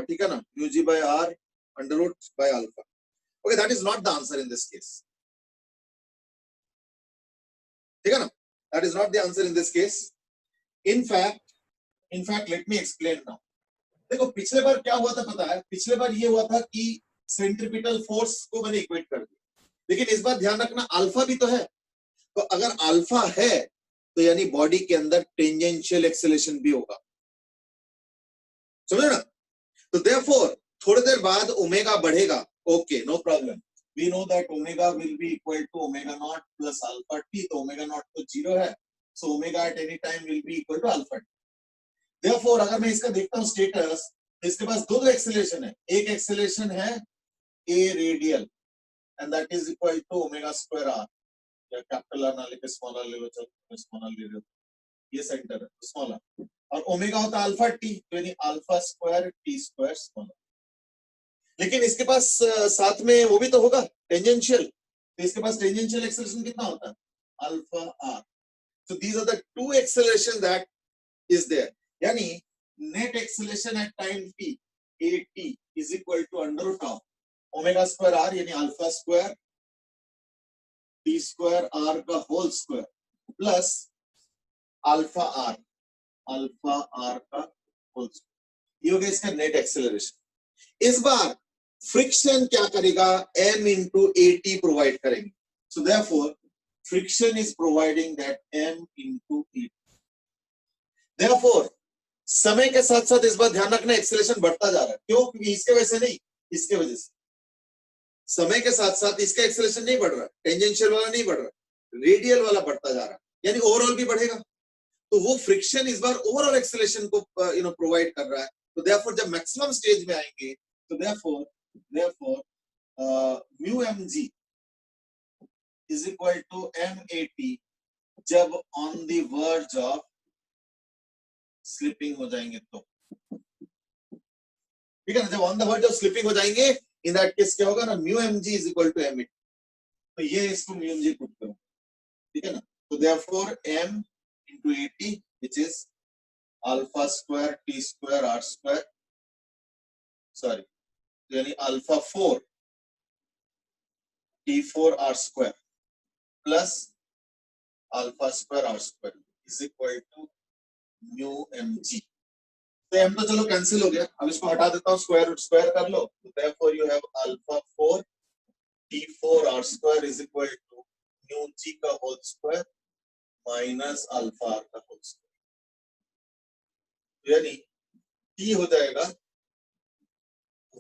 ठीक है ना, mu ji by r under root by alpha. Okay, that is not the answer in this case. ठीक है ना, that is not the answer in this case. In fact let me explain now. देखो पिछले बार क्या हुआ था पता है, पिछले बार ये हुआ था कि सेंट्रीपिटल फोर्स को मैंने इक्वेट कर दिया, लेकिन इस बार ध्यान रखना अल्फा भी तो है. तो अगर अल्फा है तो यानी बॉडी के अंदर टेंजेंशियल एक्सेलरेशन भी होगा. समझे ना. तो देयरफॉर थोड़ी देर बाद ओमेगा बढ़ेगा. Okay, no problem. We know that omega will be equal to omega naught plus alpha t. तो ओमेगा नॉट तो 0 है, so omega at any time will be equal to alpha t. Therefore अगर मैं इसका देखता हूं status, तो इसके पास दो एक्सेलरेशन है. एक एक्सेलरेशन है A radial and that is equal to omega square R, या कैपिटल आर ना लेके स्मॉल आर ले लो. चलो स्मॉल आर ले लो, ये सेंटर है स्मॉल आर. और ओमेगा होता है अल्फा टी, यानी alpha square T square small r. लेकिन इसके पास साथ में वो भी तो होगा टेंजेंशियल. तो इसके पास टेंजेंशियल एक्सेलरेशन कितना होता है, alpha R. So these are the two acceleration that is there. यानी net acceleration at time T A T is equal to under root of omega square R, यानी alpha square T square R का whole square plus alpha R का whole square. ये हो गया इसका net acceleration. इस बार friction क्या करेगा, m into at प्रोवाइड करेंगे. So therefore friction is providing that m into at. Therefore समय के साथ साथ इस बार ध्यान रखना एक्सेलरेशन बढ़ता जा रहा है. क्यों, क्योंकि इसके वजह से नहीं, इसके वजह से. समय के साथ साथ इसका एक्सेलरेशन नहीं बढ़ रहा है, टेंजेंशियल वाला नहीं बढ़ रहा है, रेडियल वाला बढ़ता जा रहा है, यानी ओवरऑल भी बढ़ेगा. तो वो फ्रिक्शन इस बार ओवरऑल एक्सेलरेशन को प्रोवाइड कर रहा है. तो therefore जब मैक्सिमम स्टेज में आएंगे तो therefore mu mg is equal to MAT जब on the verge of slipping हो जाएंगे तो, ठीक है ना, जब on the verge of slipping हो जाएंगे इन दैट केस क्या होगा ना, mu mg is equal to MAT। तो ये इसको म्यू mg पुट करो, ठीक है ना। तो therefore m into AT which is alpha square t square r square, sorry यानी alpha 4 t4 r square plus alpha square r square is equal to mu mg। तो m तो चलो cancel हो गया, अब इसको हटा देता हूं, स्क्वायर रूट स्क्वायर कर लो। तो therefore you have alpha 4 t4 r square is equal to mu g का whole square minus alpha r का होल स्क्वायर, यानी t हो जाएगा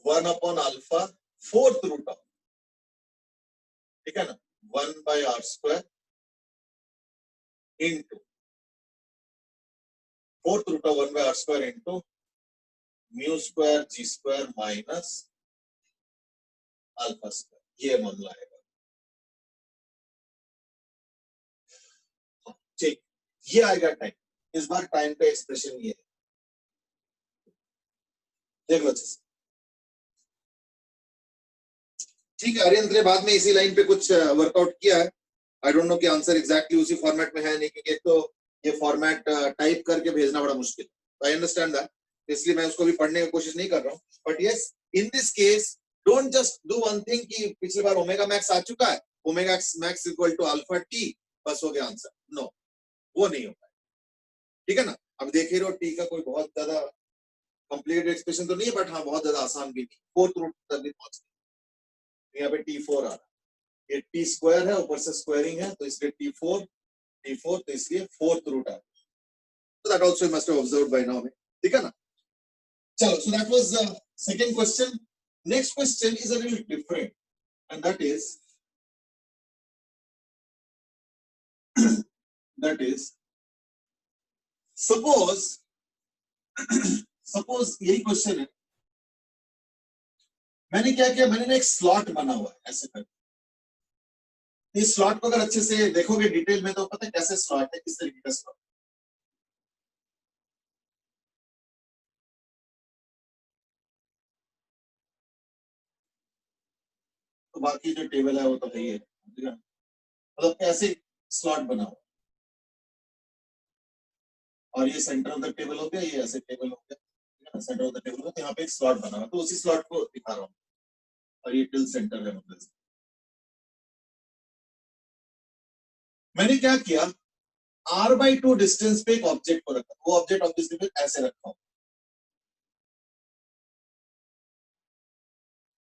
1 upon alpha 4th root of, ठीक है ना, 1 by r square into 4th root of 1 by r square into mu square g square minus alpha square, ये मामला आएगा। ठीक, ये आएगा टाइम, इस बार टाइम का एक्सप्रेशन ये है, देख लो अच्छे से। ठीक है, आर्यन ने बाद में इसी लाइन पे कुछ वर्कआउट किया है, आई डोंट नो कि आंसर एग्जैक्टली उसी फॉर्मेट में है नहीं, क्योंकि एक तो ये फॉर्मेट टाइप करके भेजना बड़ा मुश्किल है, आई अंडरस्टैंड दैट, इसलिए मैं उसको भी पढ़ने की कोशिश नहीं कर रहा हूँ। But yes, in this case don't just do one thing कि पिछली बार ओमेगा मैक्स आ चुका है, omega max equal to alpha t, बस हो गया आंसर। नो, वो नहीं होता है, ठीक है ना। अब देख ही रहो टी का कोई बहुत ज्यादा कंप्लीट एक्सप्रेशन तो नहीं है, बट हाँ बहुत ज्यादा आसान भी नहीं, 4th रूट तक भी पहुंचते, यहाँ पे t4 आ रहा है, ये टी स्क्वायर है, ऊपर से स्क्वायरिंग है, तो इसलिए t4 तो इसलिए 4th रूट आ रहा है। So that also you must have observed by now, ठीक है ना। चलो, so that was the second question. Next question is a little different, and that is suppose यही क्वेश्चन है, मैंने क्या किया, मैंने एक स्लॉट बना हुआ है ऐसे करके। इस स्लॉट को अगर अच्छे से देखोगे डिटेल में तो पता है कैसे स्लॉट है, किस तरीके का स्लॉट। तो बाकी जो टेबल है वो तो है ही है, मतलब कैसे स्लॉट बना हुआ, और ये सेंटर ऑफ द टेबल हो गया, ये ऐसे टेबल हो गया, सेंटर ऑफ द टेबल हो, तो यहाँ पे एक स्लॉट बना हुआ, तो उसी स्लॉट को दिखा रहा हूँ, और ये टिल सेंटर है। मतलब मैंने क्या किया, r/2 डिस्टेंस पे एक ऑब्जेक्ट को रखा, वो ऑब्जेक्ट ऑब्वियसली ऐसे रखा हूं,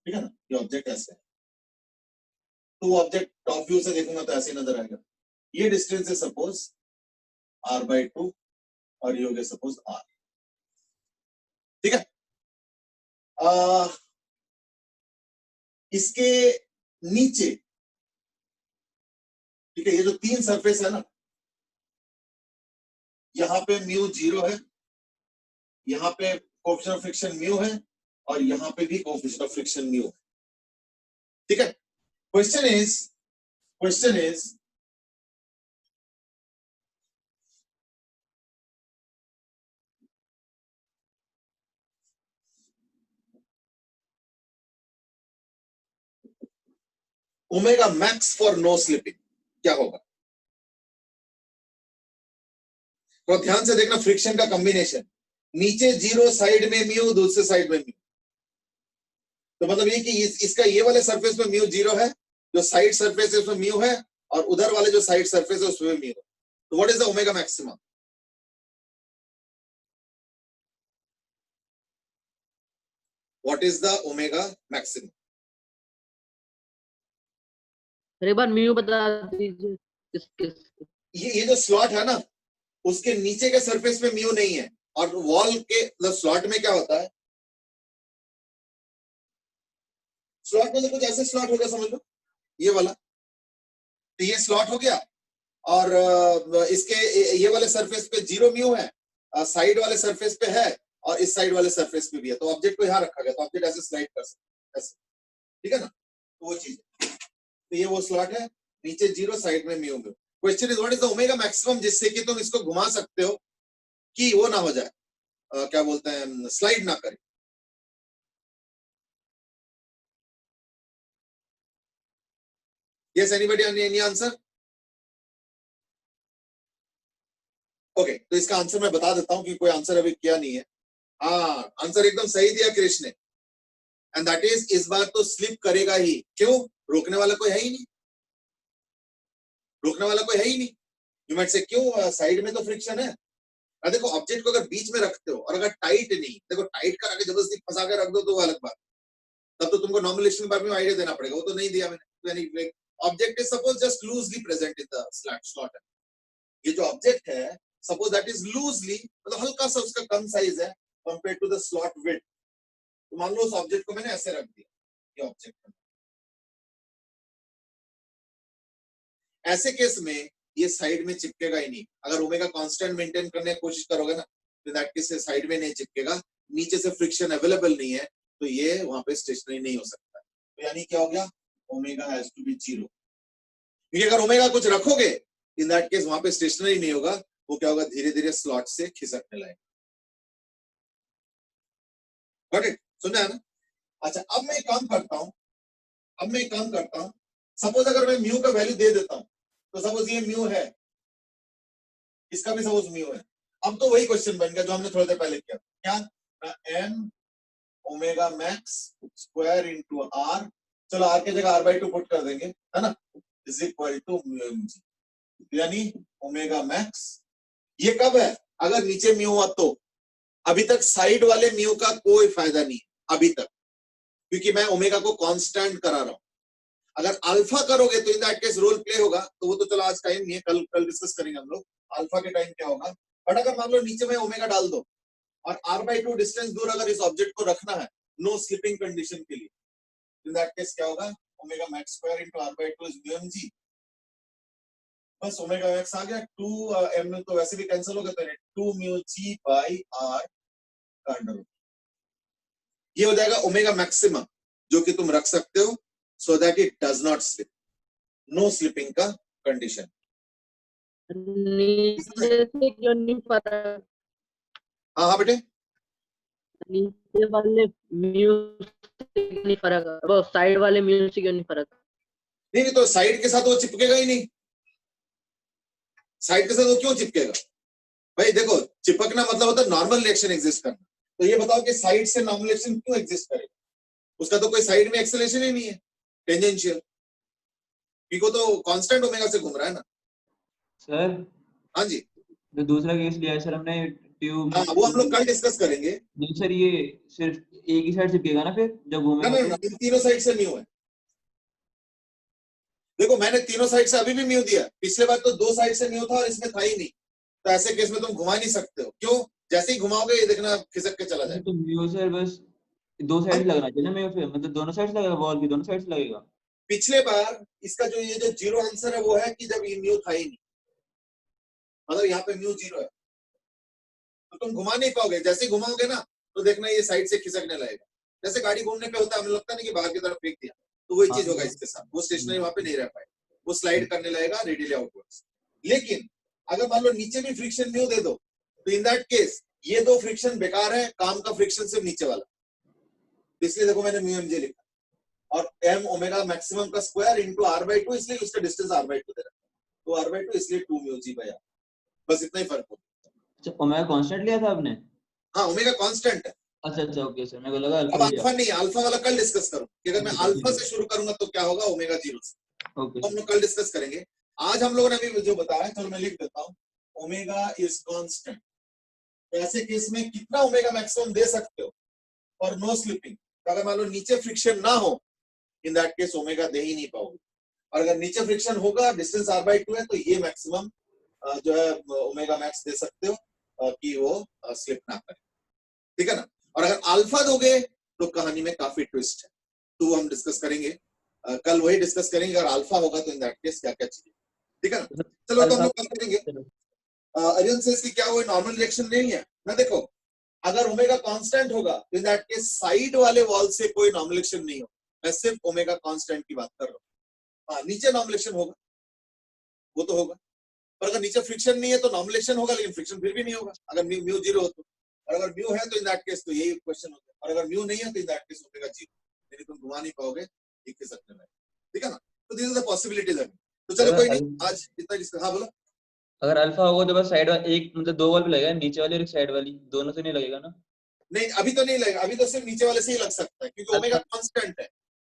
ठीक है ना, ये ऑब्जेक्ट ऐसे है, तो वो ऑब्जेक्ट टॉप व्यू से देखूंगा तो ऐसे नजर आएगा। ये डिस्टेंस है सपोज r/2 और ये हो गया सपोज r, ठीक है। इसके नीचे, ठीक है, ये जो 3 सरफेस है ना, यहाँ पे म्यू 0 है, यहाँ पे कोएफिशिएंट ऑफ फ्रिक्शन म्यू है, और यहाँ पे भी कोएफिशिएंट ऑफ फ्रिक्शन म्यू है, ठीक है। Question is omega max for no slipping क्या होगा। तो ध्यान से देखना, फ्रिक्शन का कॉम्बिनेशन, नीचे 0, साइड में म्यू, दूसरे साइड में म्यू, तो मतलब ये कि इसका ये वाले सरफेस में म्यू 0 है, जो साइड सरफेस है उसमें म्यू है, और उधर वाले जो साइड सरफेस है उसमें म्यू है। तो what is the omega maximum? What is the omega maximum? एक बार म्यू बता दीजिए, किस ये जो स्लॉट है ना, उसके नीचे के सरफेस में म्यू नहीं है, और वॉल के स्लॉट में क्या होता है, स्लॉट में कुछ ऐसे स्लॉट हो गया, समझ लो ये वाला, तो ये स्लॉट हो गया, और इसके ये वाले सरफेस पे 0 म्यू है, साइड वाले सरफेस पे है, और इस साइड वाले सरफेस पे भी है, तो ऑब्जेक्ट को यहाँ रखा गया, तो ऑब्जेक्ट ऐसे स्लाइड कर सकते ऐसे, ठीक है ना, तो वो चीज है। तो ये वो स्लॉट है, नीचे 0 साइड में mu. Question is what is the omega maximum, जिससे कि तुम इसको घुमा सकते हो कि वो ना हो जाए, क्या बोलते हैं, स्लाइड ना करे। Yes anybody any answer? Okay, तो इसका आंसर मैं बता देता हूं कि कोई आंसर अभी किया नहीं है। हाँ, आंसर एकदम सही दिया कृष्ण ने, एंड दैट इज इस बार तो स्लिप करेगा ही। क्यों? रोकने वाला कोई है ही नहीं, रोकने वाला कोई है ही नहीं। यू माइट से क्यों, साइड में तो फ्रिक्शन है। देखो ऑब्जेक्ट को अगर बीच में रखते हो और अगर टाइट नहीं, देखो टाइट करा के जबरदस्ती फंसा के रख दो तो वो अलग बात, तब तो तुमको नॉर्मलाइजेशन के बारे में आइडिया देना पड़ेगा, वो तो नहीं दिया मैंने। Object is suppose just loosely present in the slot. ये जो ऑब्जेक्ट है सपोज दैट इज लूजली, मतलब हल्का सा उसका कम साइज है compare to the slot width, तो मान लो उस ऑब्जेक्ट को मैंने ऐसे रख दिया, ये ऑब्जेक्ट। ऐसे केस में ये साइड में चिपकेगा ही नहीं। अगर ओमेगा कांस्टेंट मेंटेन करने की कोशिश करोगे ना, तो दैट केस से साइड में नहीं चिपकेगा, नीचे से फ्रिक्शन अवेलेबल नहीं है, तो ये वहां पे स्टेशनरी नहीं हो सकता। तो यानी क्या हो गया, ओमेगा हैज टू बी 0। क्योंकि अगर ओमेगा कुछ रखोगे इन दैट केस वहां पे स्टेशनरी नहीं होगा, वो क्या होगा, धीरे धीरे स्लॉट से खिसकने लगेगा। Got it? सुना है ना? अच्छा, अब मैं एक काम करता हूं, सपोज अगर मैं म्यू का वैल्यू दे देता हूं, तो सपोज ये म्यू है, इसका भी सपोज म्यू है। अब तो वही क्वेश्चन बन गया जो हमने थोड़ी देर पहले किया, क्या, m omega max square into r, चलो आर की जगह r/2 पुट कर देंगे, है ना, is equal to mu m g, यानी ओमेगा मैक्स। ये कब है, अगर नीचे म्यू हुआ तो। अभी तक साइड वाले म्यू का कोई फायदा नहीं है अभी तक, क्योंकि मैं ओमेगा को कांस्टेंट करा रहा हूं। अगर अल्फा करोगे तो in that case role play होगा, तो वो तो चलो आज टाइम नहीं है, कल डिस्कस करेंगे हम लोग अल्फा के टाइम क्या होगा। बट अगर मान लो नीचे में ओमेगा डाल दो और r/2 डिस्टेंस दूर अगर इस ऑब्जेक्ट को रखना है नो स्लिपिंग कंडीशन के लिए, इन दैट केस क्या होगा, omega max square into r/2 is mu m g. बस ओमेगा मैक्स आ गया, 2 एम तो वैसे भी कैंसिल हो गया, तो 2 म्यू जी बाई आर कार्नल। ये हो जाएगा ओमेगा मैक्सिमम, जो कि तुम रख सकते हो so that it does not slip, no slipping का कंडीशन। नीचे से क्यों नहीं फर्क, हाँ हाँ बेटे, नीचे वाले म्यू से क्यों नहीं फर्क, वो साइड वाले म्यू से क्यों नहीं फर्क? नहीं तो साइड के साथ वो चिपकेगा ही नहीं। साइड के साथ वो क्यों चिपकेगा भाई? देखो चिपकना मतलब होता है नॉर्मल रिएक्शन एग्जिस्ट करना। तो ये बताओ कि साइड से नॉर्मल रिएक्शन क्यों एग्जिस्ट करेगा? उसका तो कोई साइड में एक्सेलरेशन ही नहीं है, टेंजेंशियल, क्योंकि तो कांस्टेंट ओमेगा से घूम रहा है ना। सर हाँ जी, जो दूसरा केस लिया है सर हमने, ट्यूब। हाँ वो हम लोग कल डिस्कस करेंगे। नहीं सर, ये सिर्फ एक ही साइड चिपकेगा ना फिर जब ना घूमेगा ना, इन तीनों साइड से म्यू है। देखो मैंने तीनों साइड से अभी भी म्यू दिया, पिछले बार तो 2 साइड से म्यू था और इसमें था ही नहीं, तो ऐसे केस में तुम घुमा नहीं सकते हो। क्यों? जैसे ही घुमाओगे ये देखना खिसक के चला जाए। तो म्यू सर बस 2 साइड लगना चाहिए ना म्यू, फिर मतलब दोनों साइड लगेगा, वॉल की दोनों साइड लगेगा। पिछले बार इसका जो ये जो 0 आंसर है वो है कि जब ये म्यू था ही नहीं, मतलब यहाँ पे म्यू 0 है, तो तुम घुमा नहीं पाओगे। जैसे ही घुमाओगे ना तो देखना ये साइड से खिसकने लगेगा। जैसे गाड़ी घूमने पे होता है, हमें लगता है ना कि बाहर की तरफ फेंक दिया, तो वही चीज होगा इसके साथ, वो स्टेशनरी वहां पे नहीं रह पाएगा, वो स्लाइड करने लगेगा रेडियली आउटवर्ड्स। लेकिन अगर मान लो नीचे भी फ्रिक्शन म्यू दे दो, तो इन दैट केस ये 2 फ्रिक्शन बेकार है, काम का फ्रिक्शन सिर्फ नीचे वाला, इसलिए देखो मैंने म्यू एम जे लिखा, और एम ओमेगा मैक्सिमम का स्क्वायर इनटू r/2, इसलिए उसका डिस्टेंस r/2 दे रहा है, तो r/2 इसलिए 2 म्यू जी बाय आर, बस इतना ही फर्क होगा। अच्छा, ओमेगा कांस्टेंट लिया था आपने? हाँ ओमेगा कांस्टेंट है। अच्छा अच्छा, ओके सर, मेरे को लगा अब अल्फा लिया। अल्फा नहीं, अल्फा वाला कल डिस्कस करो कि अगर मैं अल्फा से शुरू करूंगा तो क्या होगा ओमेगा 0 से, ओके तो हम लोग कल डिस्कस करेंगे। आज हम लोगों ने अभी जो बताया, चलो मैं लिख देता हूँ, ओमेगा इज कांस्टेंट। ऐसे केस में कितना ओमेगा मैक्सिमम दे सकते हो और नो स्लिपिंग? अगर मान लो नीचे फ्रिक्शन ना हो, इन दैट केस ओमेगा दे ही नहीं पाओगे, और अगर नीचे फ्रिक्शन होगा, डिस्टेंस r/2 है, तो ये मैक्सिमम जो है ओमेगा मैक्स दे सकते हो कि वो स्लिप ना करे, ठीक है ना। और अगर अल्फा दोगे तो कहानी में काफी ट्विस्ट है, तो वो हम डिस्कस करेंगे कल, वही डिस्कस करेंगे अगर अल्फा होगा तो इन दैट केस क्या क्या चीजें, ठीक है ना। चलो तो हम लोग कल करेंगे। अरियन सेज कि क्या वो नॉर्मल रिएक्शन नहीं है ना। देखो अगर ओमेगा कांस्टेंट होगा तो इन दैट केस साइड वाले वॉल से कोई नॉर्मलेशन नहीं होगा, मैं सिर्फ ओमेगा कांस्टेंट की बात कर रहा हूँ। हाँ, नीचे नॉर्मलेशन होगा, वो तो होगा, पर अगर नीचे फ्रिक्शन नहीं है तो नॉर्मलेशन होगा, लेकिन फ्रिक्शन फिर भी नहीं होगा अगर म्यू 0 हो तो। और अगर म्यू है तो इन दैट केस तो यही क्वेश्चन होगा, और अगर म्यू नहीं है तो इन दैट केस ओमेगा 0, यानी तुम घुमा नहीं पाओगे एक ही सकने में, ठीक है ना। तो दिस इज द पॉसिबिलिटीज है। तो चलो कोई नहीं, आज इतना डिस्कस। हाँ बोलो। अगर अल्फा होगा तो बस साइड एक मतलब 2 वॉल पे लगेगा, नीचे वाली और एक साइड वाली, दोनों से नहीं लगेगा ना? नहीं अभी तो नहीं लगेगा, अभी तो सिर्फ नीचे वाले से ही लग सकता है क्योंकि ओमेगा कांस्टेंट है।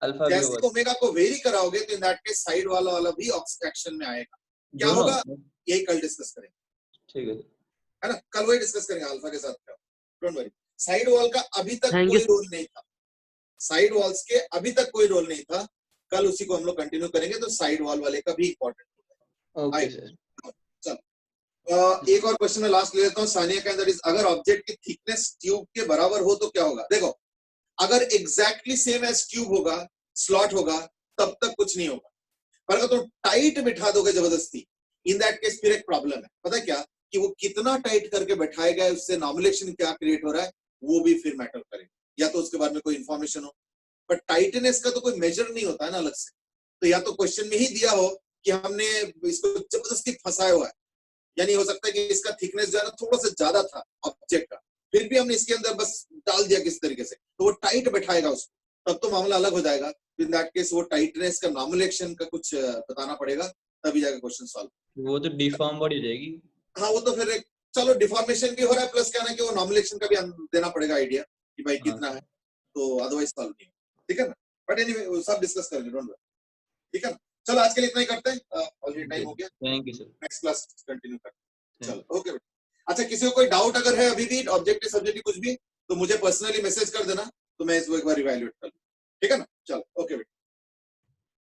अल्फा भी जैसे होगा ही ओमेगा को वेरी कराओगे तो इन दैट केस साइड वाला भी ऑब्स्ट्रक्शन में आएगा। क्या दोनों? होगा यही कल डिस्कस करेंगे, ठीक है ना, कल वही डिस्कस करेंगे अल्फा के साथ। क्या, डोंट वरी। साइड वॉल का अभी तक Thank कोई you. रोल नहीं था, साइड वॉल्स के अभी तक कोई रोल नहीं था, कल उसी को हम लोग कंटिन्यू करेंगे, तो साइड वॉल वाले का भी इंपॉर्टेंट होगा। ओके आए। सर। एक और क्वेश्चन मैं लास्ट ले लेता हूँ सानिया का, दैट इज अगर ऑब्जेक्ट की थिकनेस ट्यूब के बराबर हो तो क्या होगा। देखो अगर एग्जैक्टली सेम एज ट्यूब होगा, स्लॉट होगा, तब तक कुछ नहीं होगा, पर अगर तुम टाइट बिठा दोगे जबरदस्ती, इन दैट केस फिर एक प्रॉब्लम है। पता है क्या, कि वो कितना टाइट करके बैठाएगा, उससे नॉर्मलेशन क्या क्रिएट हो रहा है वो भी फिर मैटर करेगा, या तो उसके बारे में कोई इंफॉर्मेशन हो, पर टाइटनेस का तो कोई मेजर नहीं होता है ना अलग से। तो या तो क्वेश्चन में ही दिया हो कि हमने इसको जबरदस्ती फंसाया हुआ है, यानी हो सकता है कि इसका थिकनेस जो है ना थोड़ा सा ज्यादा था ऑब्जेक्ट का, फिर भी हमने इसके अंदर बस डाल दिया किस तरीके से, तो वो टाइट बैठाएगा उसको, तब तो मामला अलग हो जाएगा। इन दैट केस वो टाइटनेस का नॉर्मलेशन का कुछ बताना पड़ेगा, तभी जाकर क्वेश्चन सॉल्व। वो तो डिफॉर्म बॉडी हो जाएगी। हाँ वो तो फिर एक, चलो डिफॉर्मेशन भी हो रहा है, प्लस क्या ना कि वो नॉर्मलेशन का भी देना पड़ेगा आइडिया कि भाई कितना है, तो अदरवाइज सॉल्व नहीं, ठीक है ना। बट एनीवे सब डिस्कस करेंगे, डोंट वरी, ठीक है ना। चलो आज के लिए इतना ही करते हैं, ऑलरेडी टाइम हो गया, thank you sir. Next class continue करते हैं। चलो ओके बेटा। अच्छा किसी को कोई डाउट अगर है अभी भी ऑब्जेक्टिव सब्जेक्टिव कुछ भी, तो मुझे पर्सनली मैसेज कर देना, तो मैं इसको एक बार इवैल्यूएट कर लूं, ठीक है ना। चलो ओके बेटा।